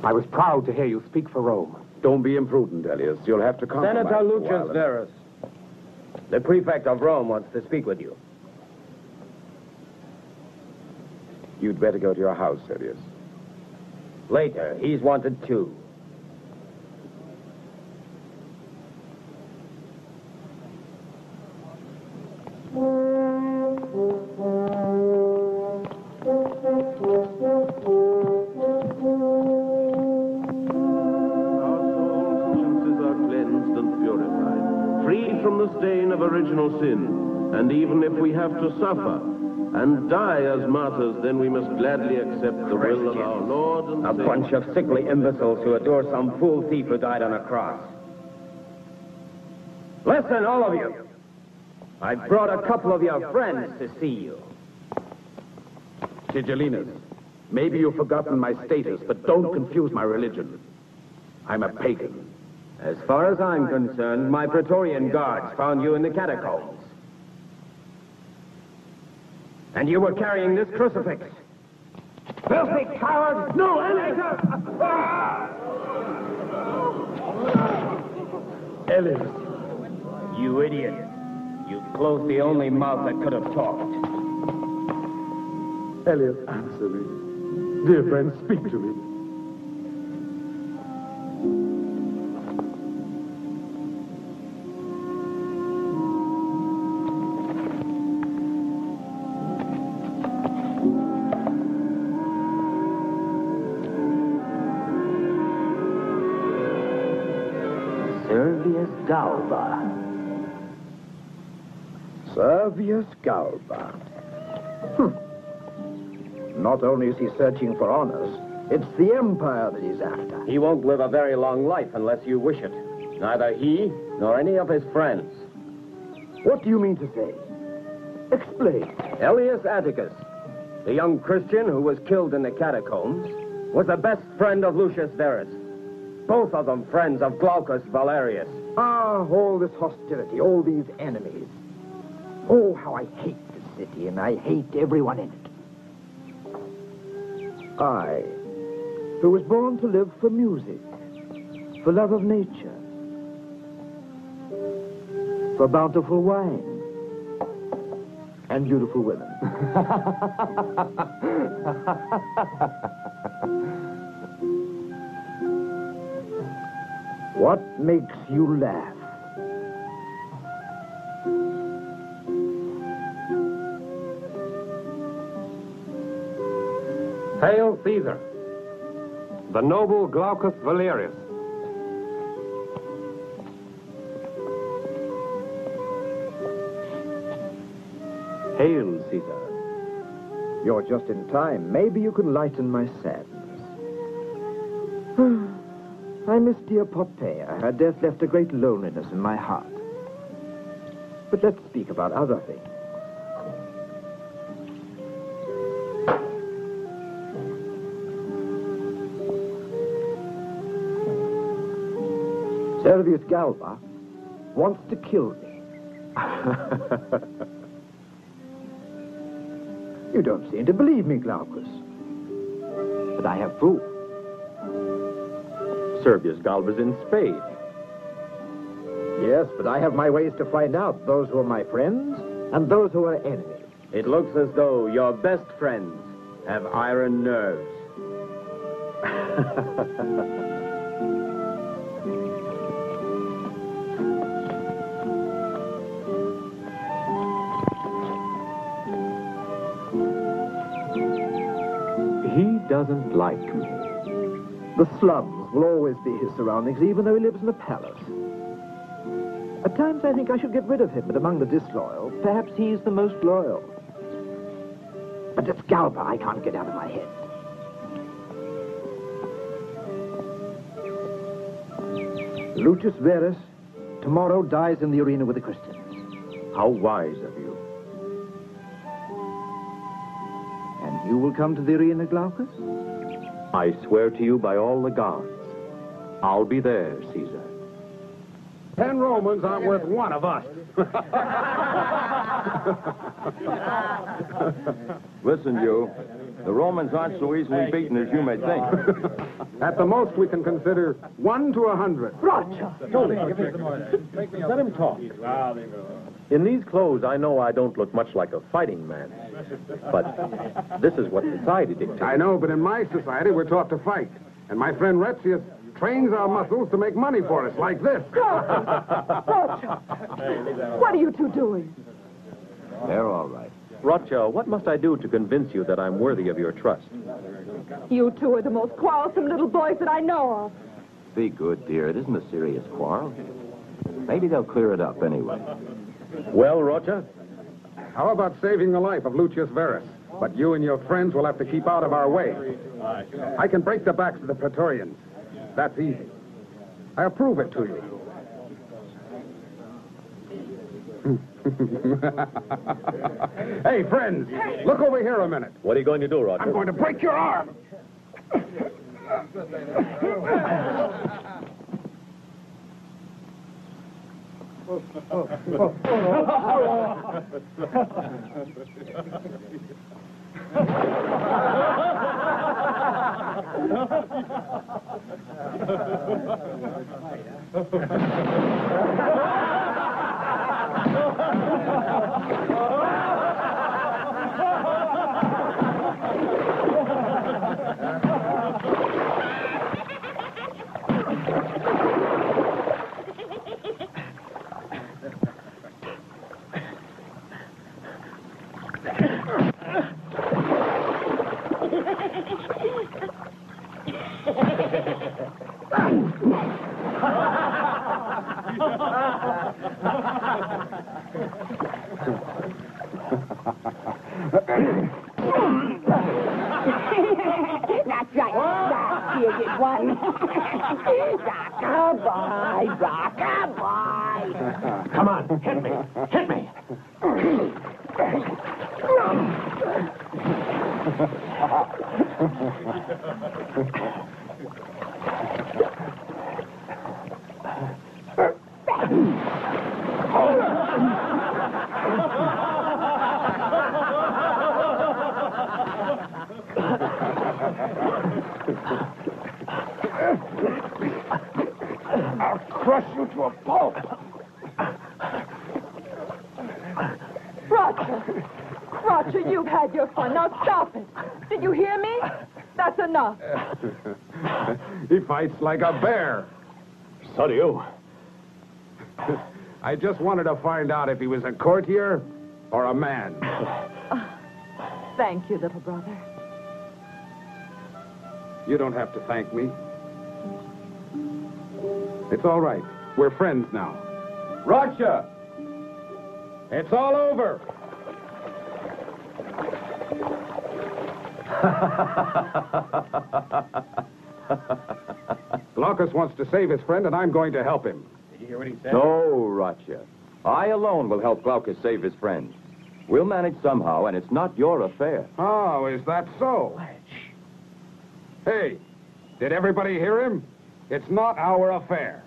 I was proud to hear you speak for Rome. Don't be imprudent, Elias. You'll have to compromise. Senator Lucius Verus, the prefect of Rome wants to speak with you. You'd better go to your house, Elias. Later, he's wanted too. free from the stain of original sin. And even if we have to suffer and die as martyrs, then we must gladly accept the will of our Lord and A Savior. bunch of sickly imbeciles who adore some fool thief who died on a cross. Listen, all of you. I've brought a couple of your friends to see you. Tigelinas, maybe you've forgotten my status, but don't confuse my religion. I'm a pagan. As far as I'm concerned, my Praetorian guards found you in the catacombs. And you were carrying this crucifix. Filthy coward! No, Elias. You idiot. You closed the only mouth that could have talked. Elias, answer me. Dear friend, speak to me. Servius Galba. Servius Galba. Not only is he searching for honors, it's the Empire that he's after. He won't live a very long life unless you wish it. Neither he nor any of his friends. What do you mean to say? Explain. Elias Atticus, the young Christian who was killed in the catacombs, was the best friend of Lucius Verus. Both of them friends of Glaucus Valerius. Ah, all this hostility, all these enemies. Oh, how I hate the city, and I hate everyone in it. I, who was born to live for music, for love of nature, for bountiful wine, and beautiful women. What makes you laugh? Hail Caesar, the noble Glaucus Valerius. Hail, Caesar. You're just in time. Maybe you can lighten my sadness. I miss dear Poppaea. Her death left a great loneliness in my heart. But let's speak about other things. Servius Galba wants to kill me. You don't seem to believe me, Glaucus. But I have proof. Servius Galba's in Spain. Yes, but I have my ways to find out those who are my friends and those who are enemies. It looks as though your best friends have iron nerves. He doesn't like me. The slums will always be his surroundings, even though he lives in a palace. At times I think I should get rid of him, but among the disloyal, perhaps he's the most loyal. But it's Galba I can't get out of my head. Lucius Verus tomorrow dies in the arena with the Christians. How wise of you. And you will come to the arena, Glaucus? I swear to you by all the gods, I'll be there, Caesar. 10 Romans aren't worth one of us. Listen, you. The Romans aren't so easily beaten as you may think. At the most, we can consider 1 to 100. Let him talk. In these clothes, I know I don't look much like a fighting man. But this is what society dictates. I know, but in my society, we're taught to fight. And my friend Retzius trains our muscles to make money for us, like this. What are you two doing? They're all right. Rothschild, what must I do to convince you that I'm worthy of your trust? You two are the most quarrelsome little boys that I know of. Be good, dear. It isn't a serious quarrel. Maybe they'll clear it up anyway. Well, Rocha? How about saving the life of Lucius Verus? But you and your friends will have to keep out of our way. I can break the backs of the Praetorians. That's easy. I'll prove it to you. Hey, friends, look over here a minute. What are you going to do, Rocha? I'm going to break your arm. That's right. Here you one. Rock-a-bye, rock-a-bye. Come on, hit me. Hit me. I'll crush you to a pulp. Roger, you've had your fun. Now stop it. Did you hear me? That's enough. He fights like a bear. So do you. I just wanted to find out if he was a courtier or a man. Thank you, little brother. You don't have to thank me. It's all right. We're friends now. Rocha! It's all over. Glaucus wants to save his friend, and I'm going to help him. Did you hear what he said? No, Rocha. I alone will help Glaucus save his friend. We'll manage somehow, and it's not your affair. Oh, is that so? Hey, did everybody hear him? It's not our affair.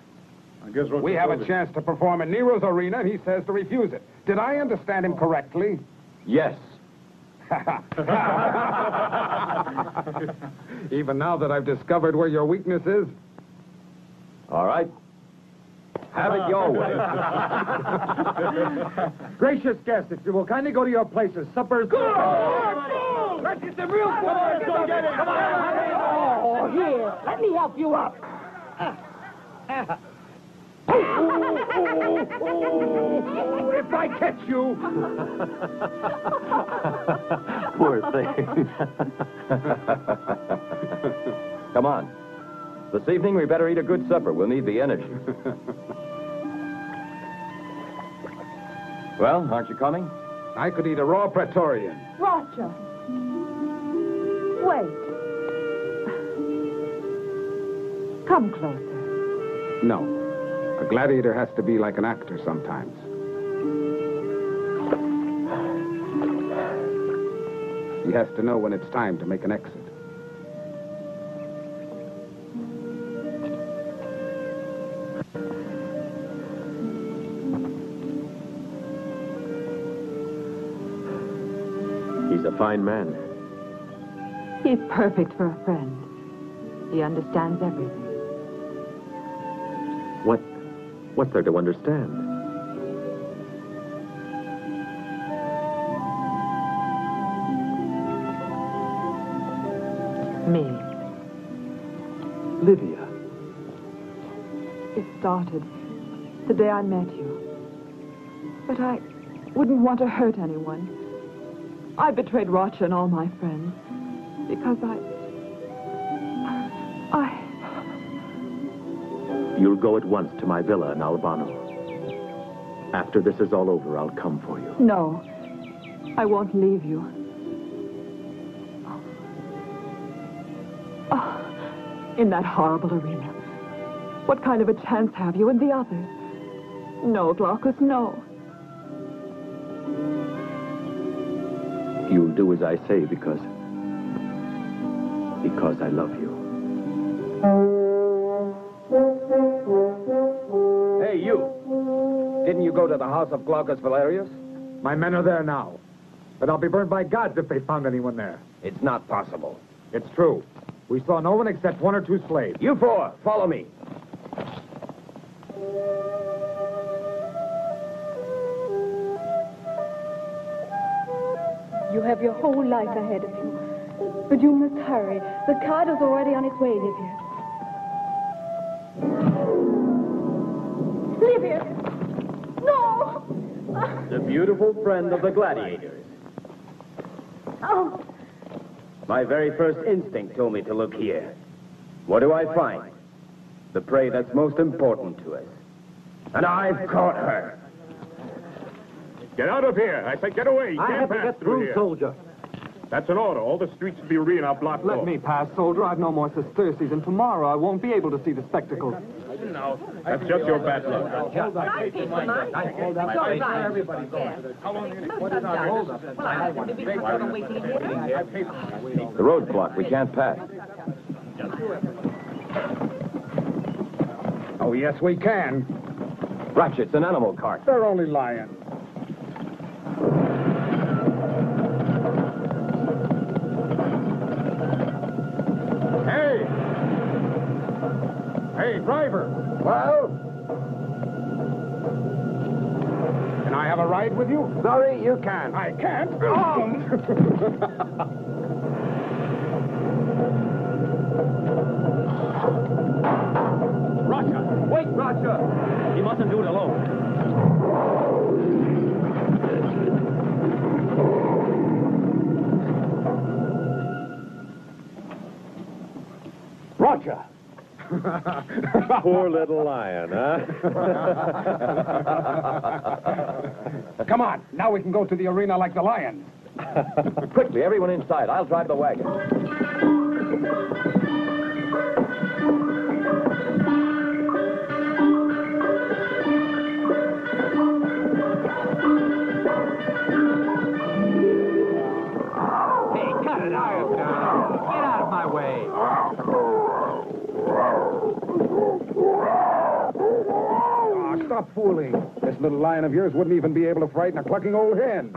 I guess We have a chance to perform in Nero's arena, and he says to refuse it. Did I understand him correctly? Yes. Even now that I've discovered where your weakness is? All right. Have it your way. Gracious guests, if you will kindly go to your places, supper's... Let's get the real food. Come on. Oh, here. Let me help you up. If I catch you... Poor thing. Come on. This evening, we better eat a good supper. We'll need the energy. Well, aren't you coming? I could eat a raw Praetorian. Roger. Wait. Come closer. No. A gladiator has to be like an actor sometimes. He has to know when it's time to make an exit. He's a fine man. He's perfect for a friend. He understands everything. What's there to understand? Me. Lydia. It started the day I met you. But I wouldn't want to hurt anyone. I betrayed Rocha and all my friends because You'll go at once to my villa in Albano. After this is all over, I'll come for you. No, I won't leave you. Oh, in that horrible arena. What kind of a chance have you and the others? No, Glaucus, no. You'll do as I say because I love you. Hey, you! Didn't you go to the house of Glaucus Valerius? My men are there now. But I'll be burned by gods if they found anyone there. It's not possible. It's true. We saw no one except 1 or 2 slaves. You four, follow me. You have your whole life ahead of you. But you must hurry. The cart is already on its way, Livia. Livia! No! The beautiful friend of the gladiators. Oh! My very first instinct told me to look here. What do I find? The prey that's most important to us. And I've caught her. Get out of here. I say get away. You I can't have to pass get through through, here. soldier. That's an order. All the streets of the arena are blocked off. Let me pass, soldier. I've no more sesterces, and tomorrow I won't be able to see the spectacle. No, that's just your bad luck. The road's blocked. We can't pass. Oh, yes, we can. Ratchet, it's an animal cart. They're only lions. Hey! Hey, driver! Well? Can I have a ride with you? Sorry, you can't. I can't. Oh. Roger! Wait, Roger! He mustn't do it alone. Roger! Poor little lion, huh? Come on, now we can go to the arena like the lions. Quickly, everyone inside. I'll drive the wagon. Hey, cut it out. Get out of my way. Oh, stop fooling. This little lion of yours wouldn't even be able to frighten a clucking old hen.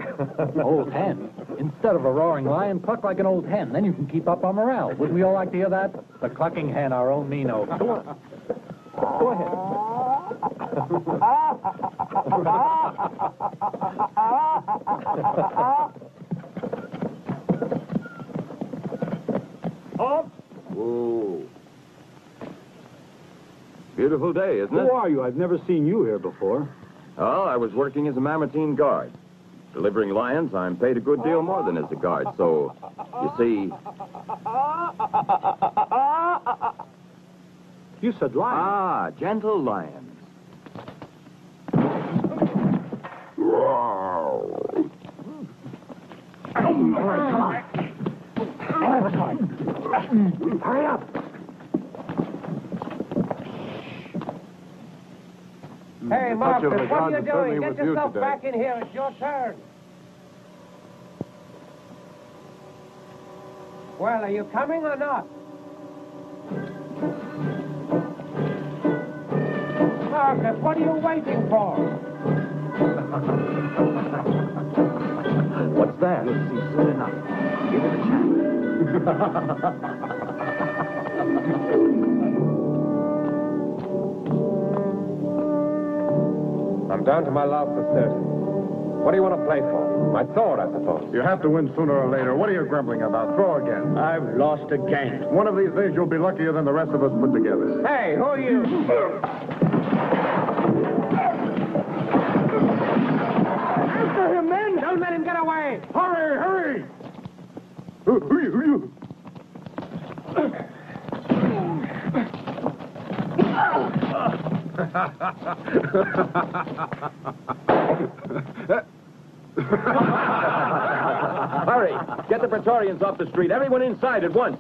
Old hen? Instead of a roaring lion, cluck like an old hen. Then you can keep up our morale. Wouldn't we all like to hear that? The clucking hen, our own Nino. Go on. Go Whoa. Beautiful day, isn't it? Who are you? I've never seen you here before. Oh, I was working as a Mamertine guard. Delivering lions, I'm paid a good deal more than as a guard, so, you see... You said lion. Ah, gentle lions. Hurry up. Hey, Marcus, what are you doing? Get yourself back in here. It's your turn. Well, are you coming or not? Marcus, what are you waiting for? What's that? You'll see soon enough. Give it a chance. I'm down to my last sesterces. What do you want to play for? My sword, I suppose. You have to win sooner or later. What are you grumbling about? Throw again. I've lost again. One of these days you'll be luckier than the rest of us put together. Hey, who are you? After him, men! Don't let him get away! Hurry, hurry! Who are you? Hurry! Get the Praetorians off the street. Everyone inside at once.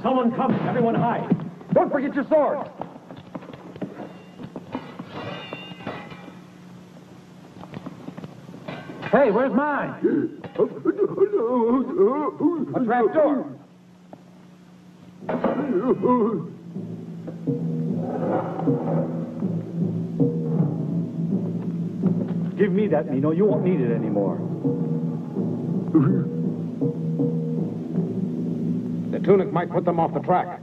Someone coming. Everyone hide. Don't forget your swords. Hey, where's mine? A trap door. Give me that, Mino. You won't need it anymore. The tunic might put them off the track.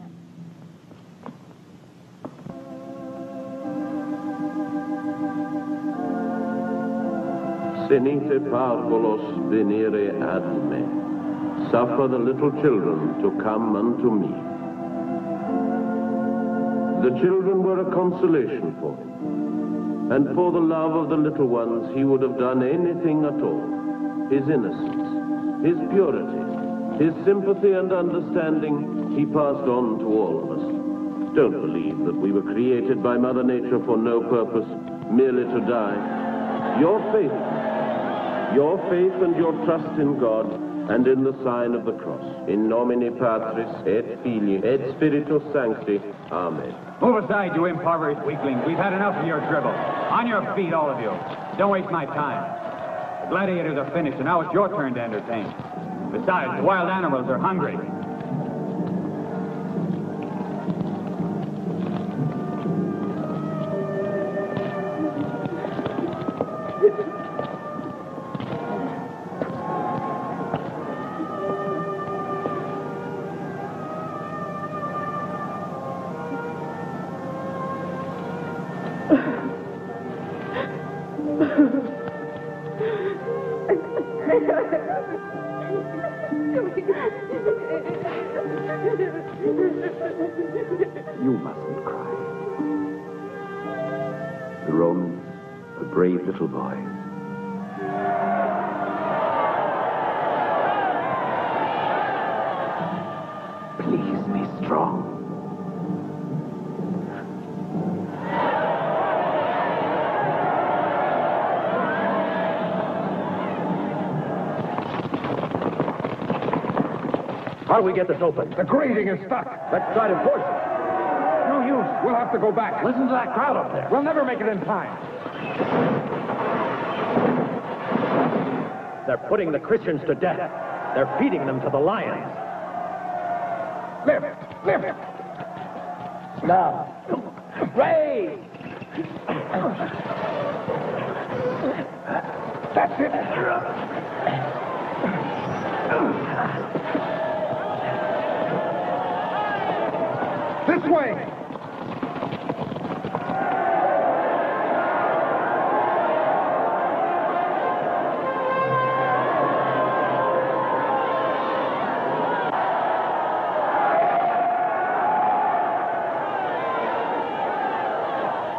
Senite parvolos venire ad me. Suffer the little children to come unto me. The children were a consolation for him. And for the love of the little ones, he would have done anything at all. His innocence, his purity, his sympathy and understanding, he passed on to all of us. Don't believe that we were created by Mother Nature for no purpose, merely to die. Your faith and your trust in God, and in the sign of the cross. In nomine Patris, et Filii, et Spiritus Sancti. Amen. Move aside, you impoverished weaklings. We've had enough of your dribble. On your feet, all of you. Don't waste my time. The gladiators are finished, and now it's your turn to entertain. Besides, the wild animals are hungry. You mustn't cry. The Romans are brave little boys. Please be strong. How do we get this open? The grating is stuck. Let's try to force it. No use. We'll have to go back. Listen to that crowd up there. We'll never make it in time. They're putting the Christians to death. They're feeding them to the lions. Lift! Lift! Now, raise! That's it! This way!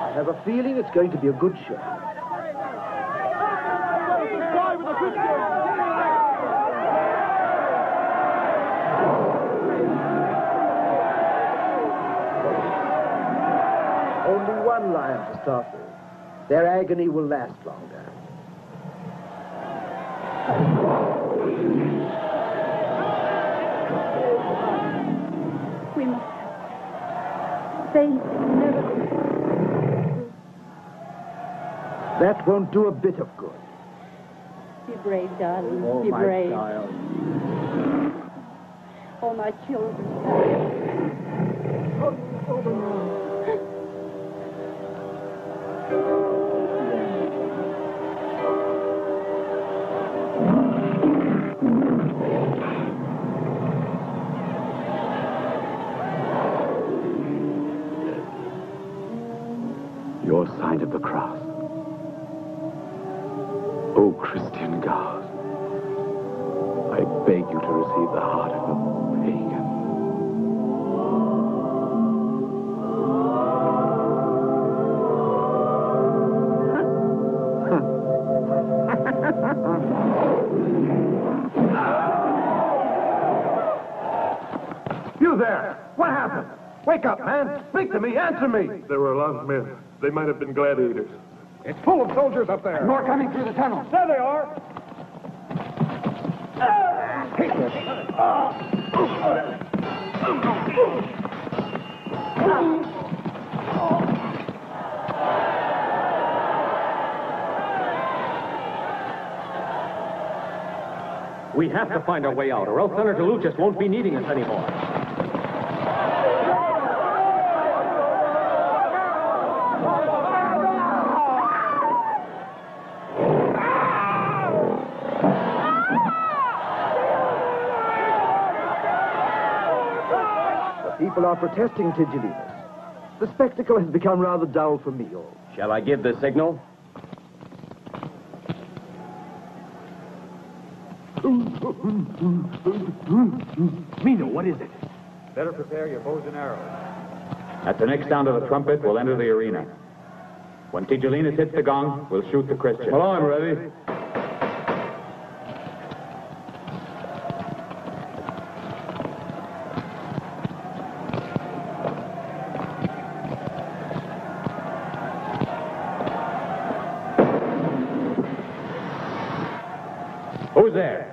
I have a feeling it's going to be a good show. Only one lion to start with. Their agony will last longer. We must have faith, never. That won't do a bit of good. Be brave, darling. Oh, Be my brave. child. Oh, my children. Your sign of the cross. O Christian God, I beg you to receive the heart of a pagan. there? What happened? Wake up, man. Speak to me. Answer me. There were a lot of men. They might have been gladiators. It's full of soldiers up there. More coming through the tunnel. There they are. We have to find our way out, or else Senator Lucius won't be needing us anymore. People are protesting, Tigellinus. The spectacle has become rather dull for me all. Shall I give the signal? Mino, what is it? Better prepare your bows and arrows. At the next sound of the trumpet, we'll enter the arena. When Tigellinus hits the gong, we'll shoot the Christian. Well, I'm ready. Who's there?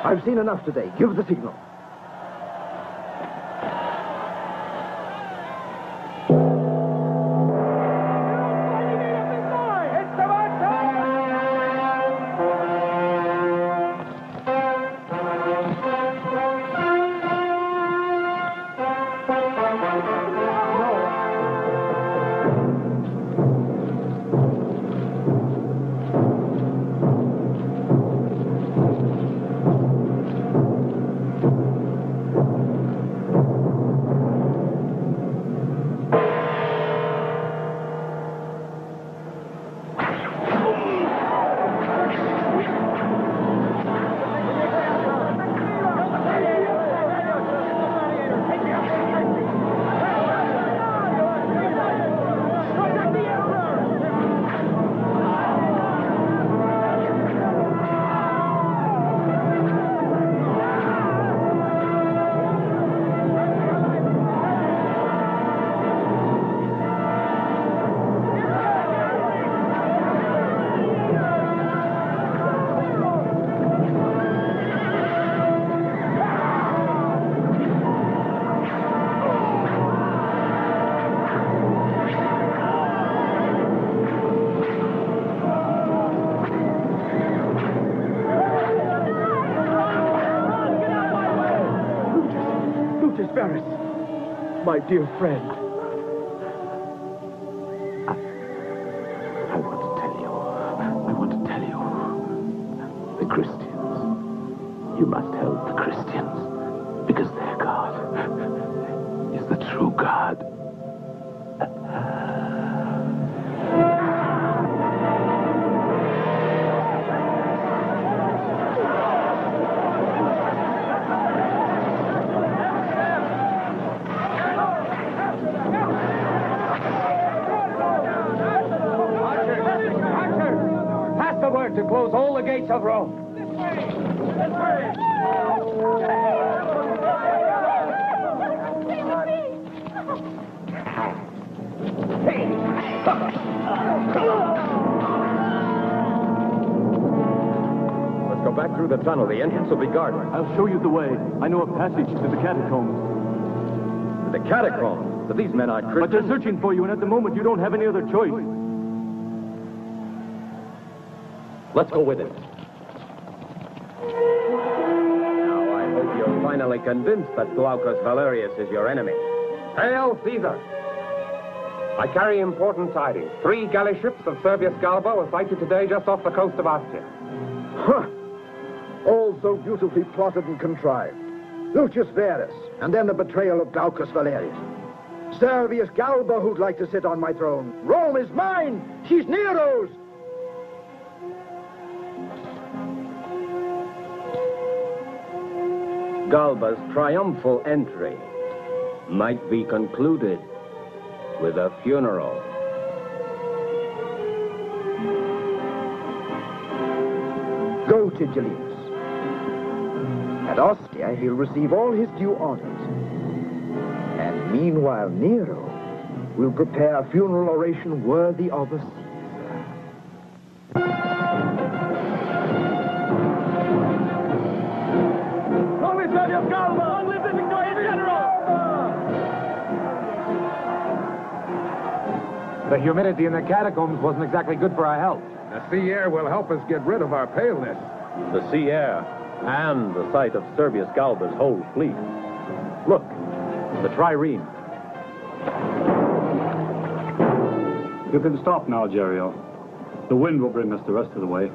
I've seen enough today. Give the signal. My dear friend. I want to tell you. The Christians. You must help the Christians. Because their God is the true God. To close all the gates of Rome. Let's go back through the tunnel. The entrance will be guarded. I'll show you the way. I know a passage to the catacombs. The catacombs? But these men aren't Christians. But they're searching for you, and at the moment you don't have any other choice. Let's go with it. Now, I hope you're finally convinced that Glaucus Valerius is your enemy. Hail, Caesar! I carry important tidings. 3 galley ships of Servius Galba were sighted today just off the coast of Ostia. Huh. All so beautifully plotted and contrived. Lucius Verus, and then the betrayal of Glaucus Valerius. Servius Galba, who'd like to sit on my throne. Rome is mine! She's Nero's! Galba's triumphal entry might be concluded with a funeral. Go to Tigellinus. At Ostia, he'll receive all his due honors. And meanwhile, Nero will prepare a funeral oration worthy of a Caesar. Long live Flavius Galba! Long live the victorious general! The humidity in the catacombs wasn't exactly good for our health. The sea air will help us get rid of our paleness. The sea air and the sight of Servius Galba's whole fleet. Look, the trireme. You can stop now, Gerio. The wind will bring us the rest of the way.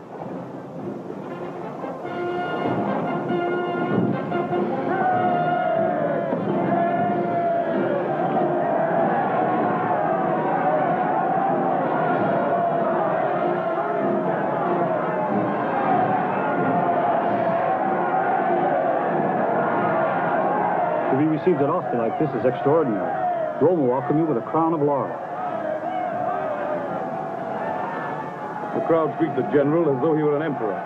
To be received at Ostia like this is extraordinary. Rome will welcome you with a crown of laurel. The crowd treat the general as though he were an emperor.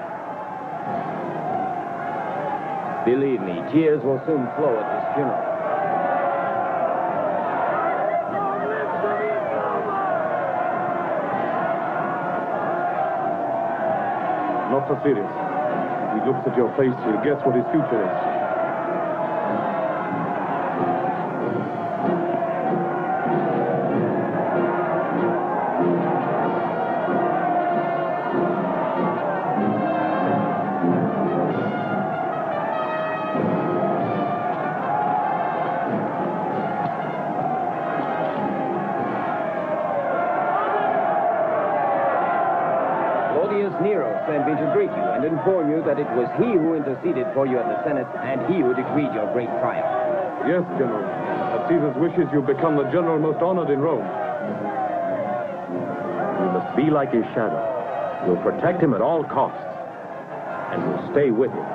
Believe me, tears will soon flow at this funeral. Not so serious. If he looks at your face, he'll guess what his future is. Nero sent me to greet you and inform you that it was he who interceded for you at the Senate and he who decreed your great triumph. Yes, General. At Caesar's wishes, you become the general most honored in Rome. You must be like his shadow. You'll protect him at all costs. And you'll stay with him.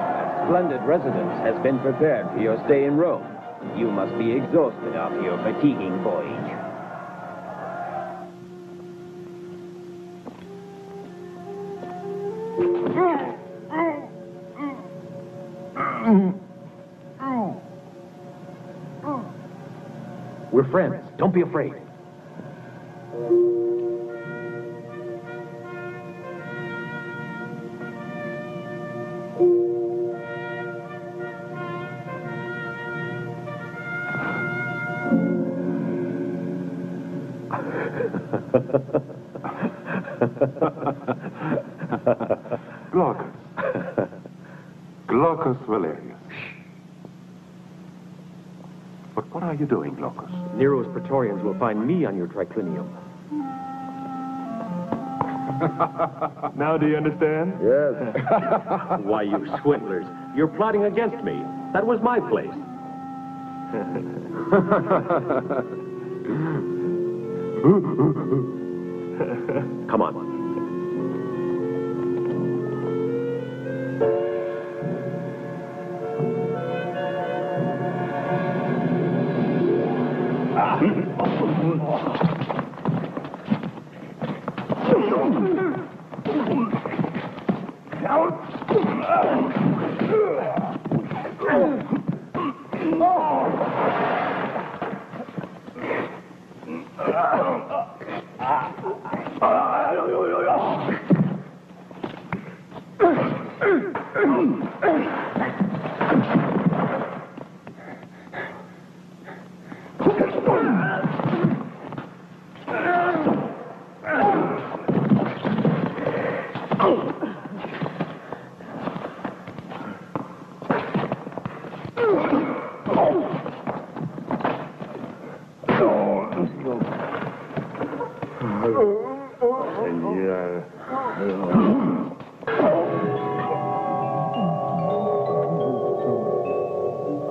A splendid residence has been prepared for your stay in Rome. You must be exhausted after your fatiguing voyage. We're friends. Don't be afraid. Glaucus. Glaucus Valerius. But what are you doing, Glaucus? Nero's Praetorians will find me on your triclinium. Now do you understand? Yes. Why, you swindlers. You're plotting against me. That was my place. Come on.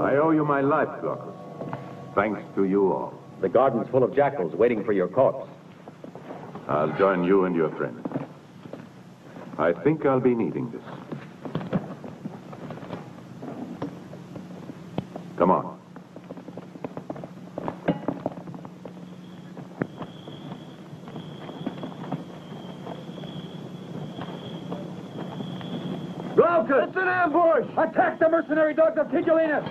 I owe you my life, Glaucus. Thanks to you all. The garden's full of jackals waiting for your corpse. I'll join you and your friends. I think I'll be needing this. Come on. Glaucus! It's an ambush! Attack the mercenary dogs of Tigellinus!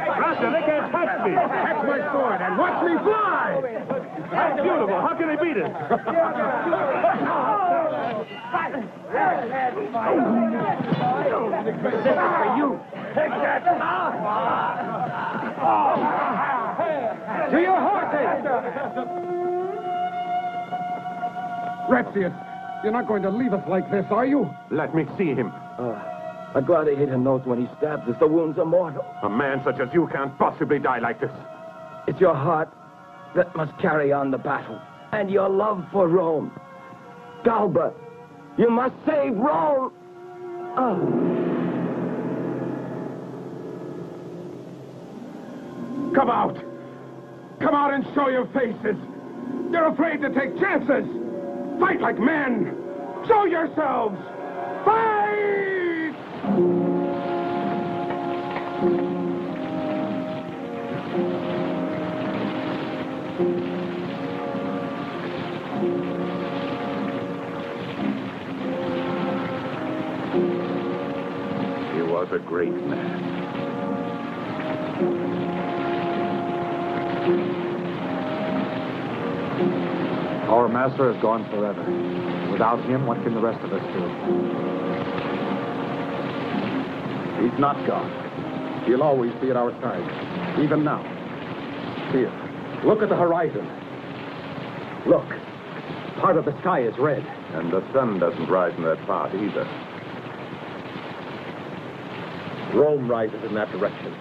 Master, they can't touch me! Catch my sword and watch me fly! That's beautiful. How can they beat it? This is for you. Take that! To your horses! Repsius, you're not going to leave us like this, are you? Let me see him. A gladiator knows when he stabs us, the wounds are mortal. A man such as you can't possibly die like this. It's your heart that must carry on the battle, and your love for Rome. Galba, you must save Rome! Come out! Come out and show your faces! You're afraid to take chances! Fight like men! Show yourselves! Fight! He was a great man. Our master is gone forever. Without him, what can the rest of us do? He's not gone. He'll always be at our side, even now. Here, look at the horizon. Look, part of the sky is red. And the sun doesn't rise in that part either. Rome rises in that direction.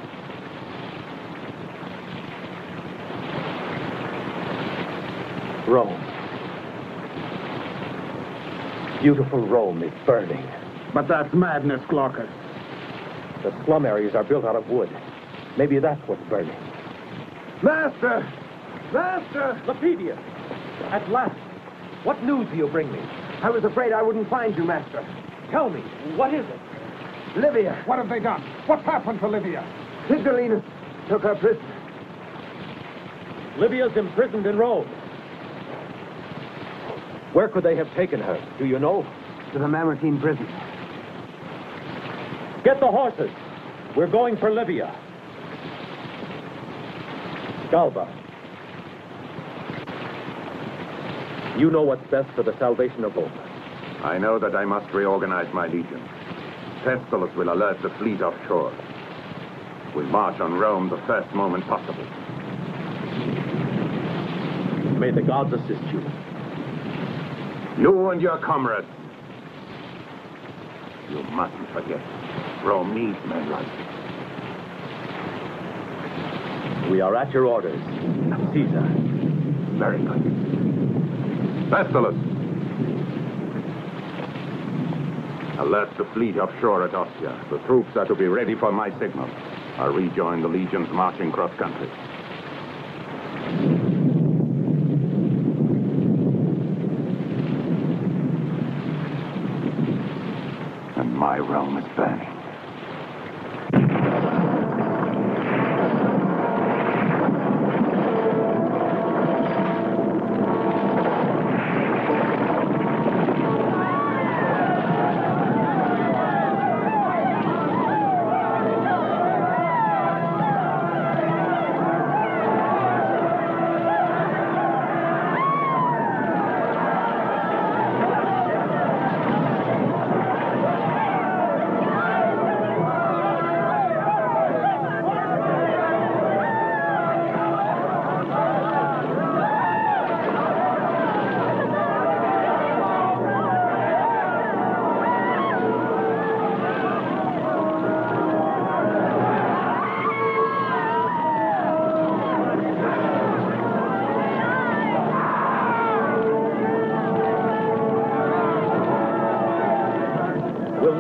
Rome. Beautiful Rome is burning. But that's madness, Glaucus. The slum areas are built out of wood. Maybe that's what's burning. Master! Master! Lapedia! At last! What news do you bring me? I was afraid I wouldn't find you, Master. Tell me, what is it? Livia. What have they done? What's happened to Livia? Tigellinus took her prisoner. Livia's imprisoned in Rome. Where could they have taken her? Do you know? To the Mamertine prison. Get the horses. We're going for Livia. Galba. You know what's best for the salvation of Rome. I know that I must reorganize my legion. Pestulus will alert the fleet offshore. We'll march on Rome the first moment possible. May the gods assist you. You and your comrades. You mustn't forget. Rome needs men like you. We are at your orders, Caesar. Very good. Pestulus. Alert the fleet offshore at Ostia. The troops are to be ready for my signal. I'll rejoin the legions marching cross-country. And my realm is burning.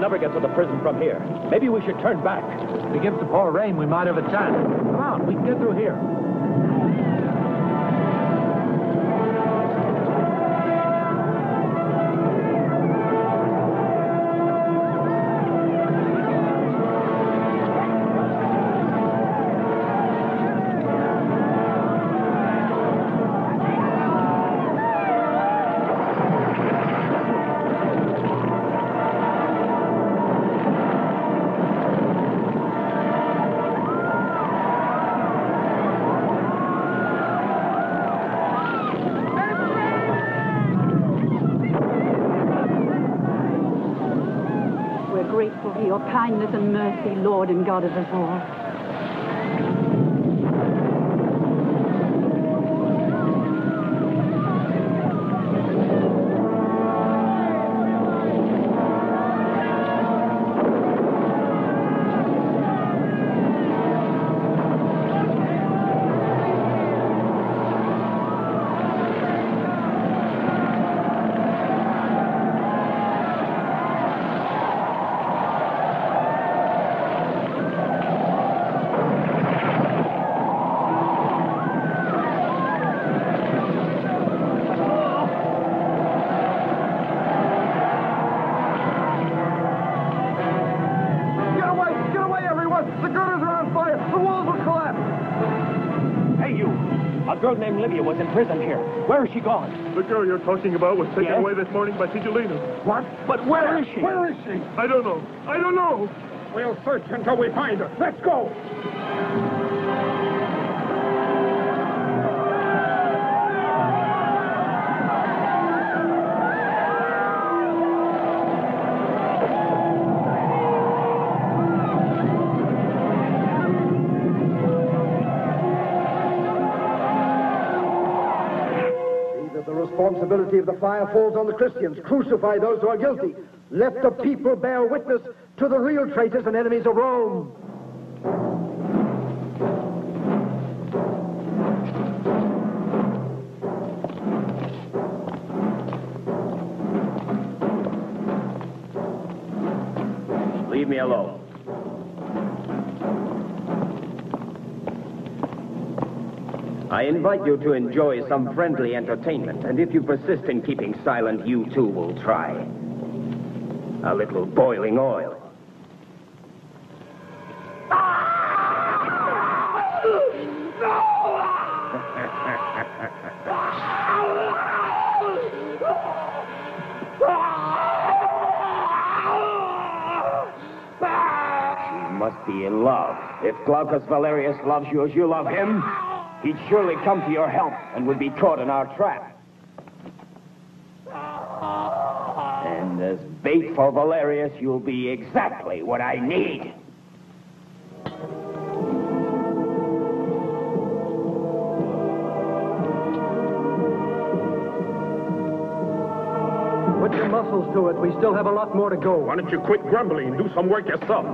never get to the prison from here. Maybe we should turn back. If we give to pour rain, we might have a chance. Come on, we can get through here. Grateful for your kindness and mercy, Lord and God of us all. A girl named Livia was in prison here. Where is she gone? The girl you're talking about was taken away this morning by Tigellina. What? But where is she? Where is she? I don't know. I don't know. We'll search until we find her. Let's go. The responsibility of the fire falls on the Christians. Crucify those who are guilty. Let the people bear witness to the real traitors and enemies of Rome. Leave me alone. I invite you to enjoy some friendly entertainment, and if you persist in keeping silent, you too will try. A little boiling oil. She must be in love. If Glaucus Valerius loves you as you love him, he'd surely come to your help and would be caught in our trap. And as bait for Valerius, you'll be exactly what I need. Put your muscles to it. We still have a lot more to go. Why don't you quit grumbling and do some work yourself?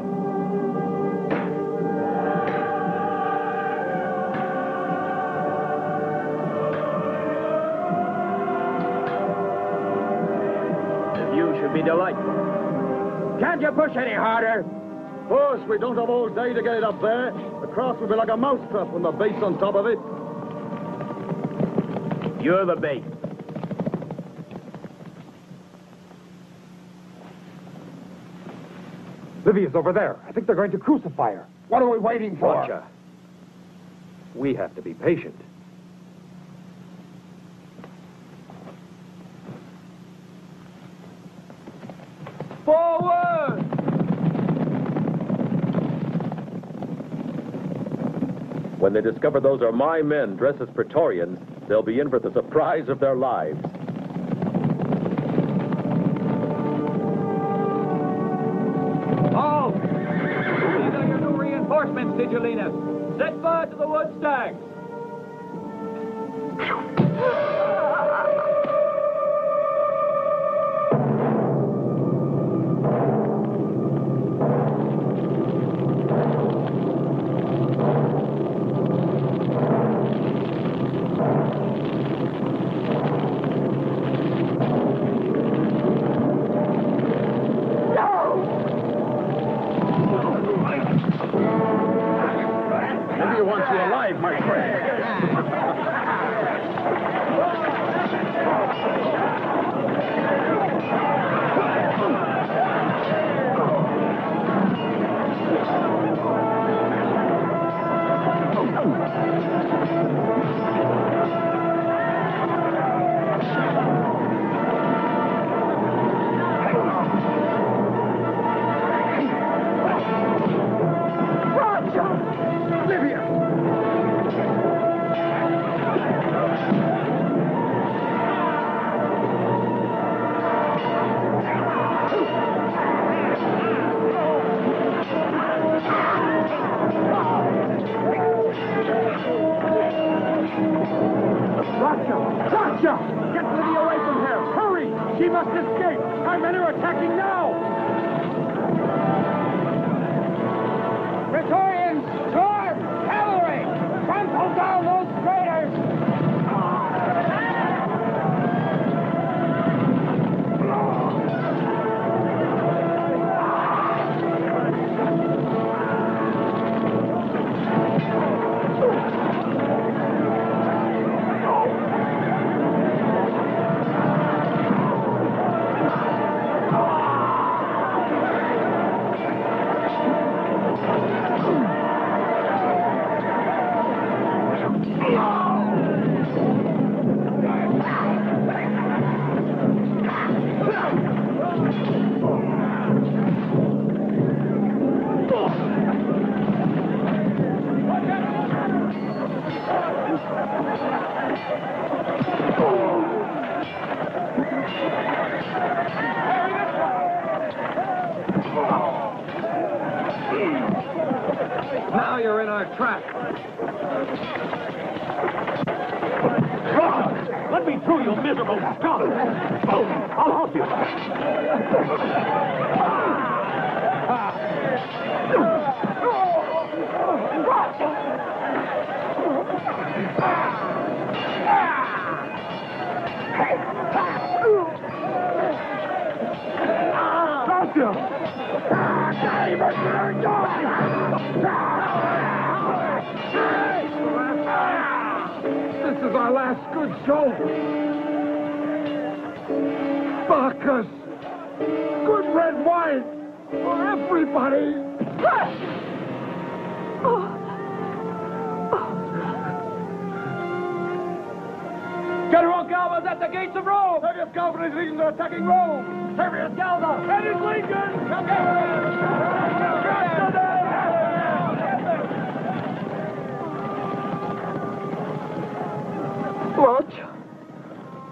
Be delightful. Can't you push any harder? Of course, we don't have all day to get it up there. The cross will be like a mousetrap when the bait's on top of it. You're the bait. Livia's over there. I think they're going to crucify her. What are we waiting for? Watcha. We have to be patient. Forward! When they discover those are my men dressed as Praetorians, they'll be in for the surprise of their lives. Halt! These are your new reinforcements, Tigellina. Set fire to the wood stacks. Livia wants you alive, my friend. Get Livia away from here! Hurry! She must escape! Our men are attacking now! Praetorians! Storm! Cavalry! Trample down those traitors! Now you're in our trap. Let me through, you miserable scum! I'll help you. This is our last good show. Bacchus! Good red wine for everybody! General Galba's at the gates of Rome! Servius Galba and his legions are attacking Rome! Servius Galba and his legions! Come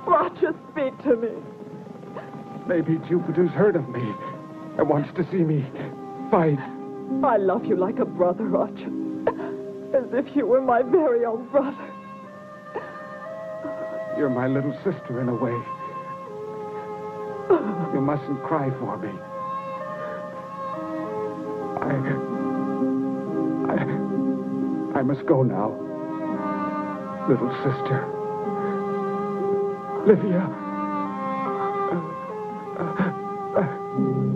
Roger, speak to me. Maybe Jupiter's heard of me and wants to see me fight. I love you like a brother, Roger. As if you were my very own brother. You're my little sister in a way. You mustn't cry for me. I must go now. Little sister. Livia.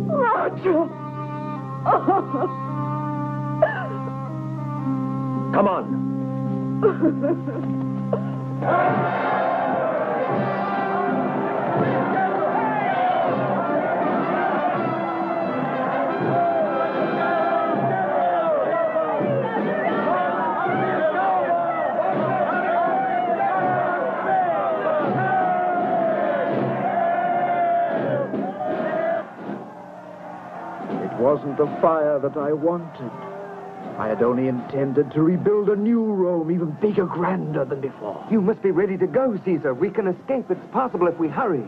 Roger! Come on. It wasn't the fire that I wanted. I had only intended to rebuild a new Rome, even bigger, grander than before. You must be ready to go, Caesar. We can escape. It's possible if we hurry.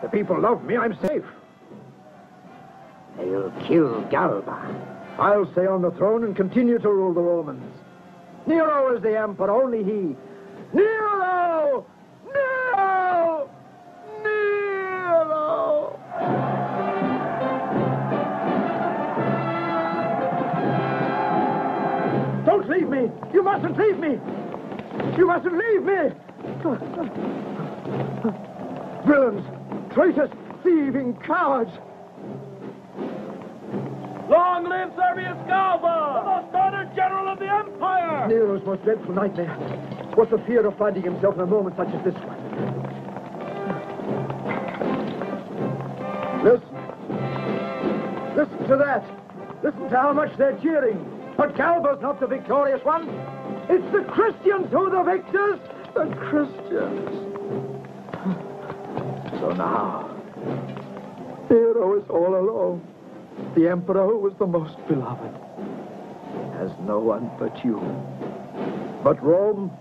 The people love me. I'm safe. They'll kill Galba. I'll stay on the throne and continue to rule the Romans. Nero is the emperor, only he. Nero! Nero! Nero! Don't leave me! You mustn't leave me! You mustn't leave me! Villains! Traitors! Thieving cowards! Long live Servius Galba, the most honored general of the Empire! Nero's most dreadful nightmare was the fear of finding himself in a moment such as this one. Listen to that. Listen to how much they're cheering. But Galba's not the victorious one. It's the Christians who are the victors. The Christians. So now, Nero is all alone. The Emperor, who was the most beloved, has no one but you. But Rome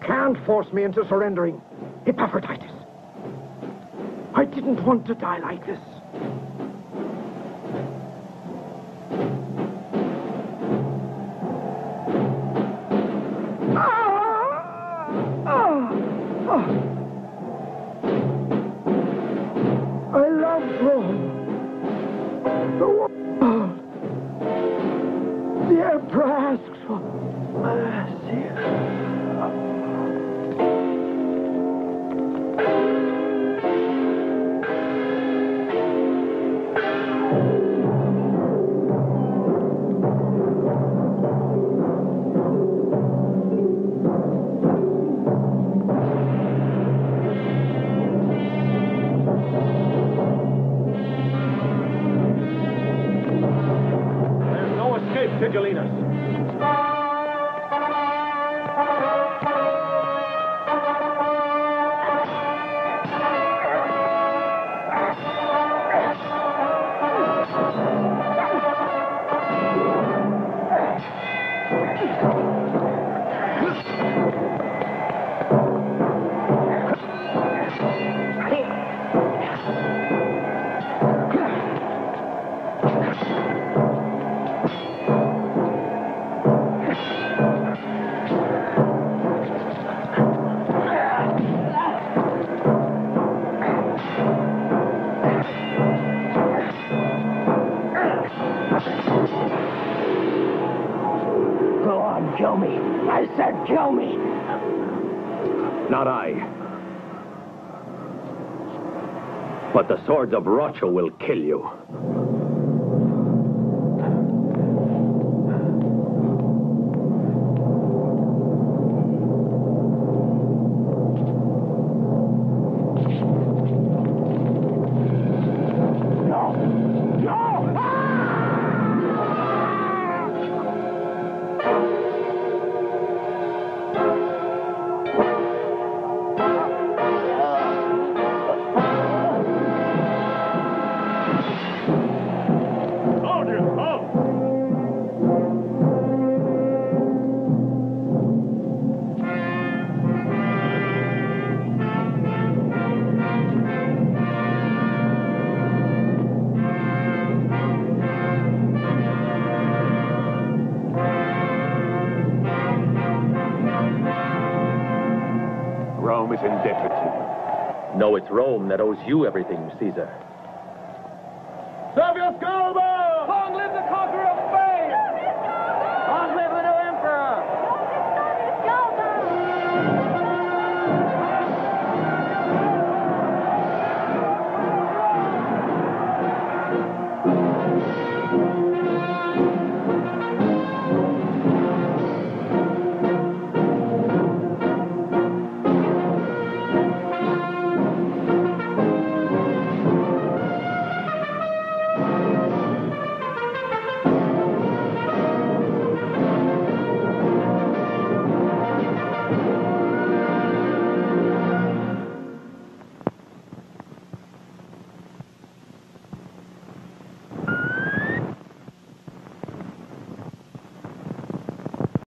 can't force me into surrendering. Epaphroditus, I didn't want to die like this. I love Rome. The Emperor asks for mercy. Tigellinus. Kill me. I said kill me. Not I. But the swords of Rocha will kill you. Rome is indebted to you. No, it's Rome that owes you everything, Caesar. Servius Galba! Long live the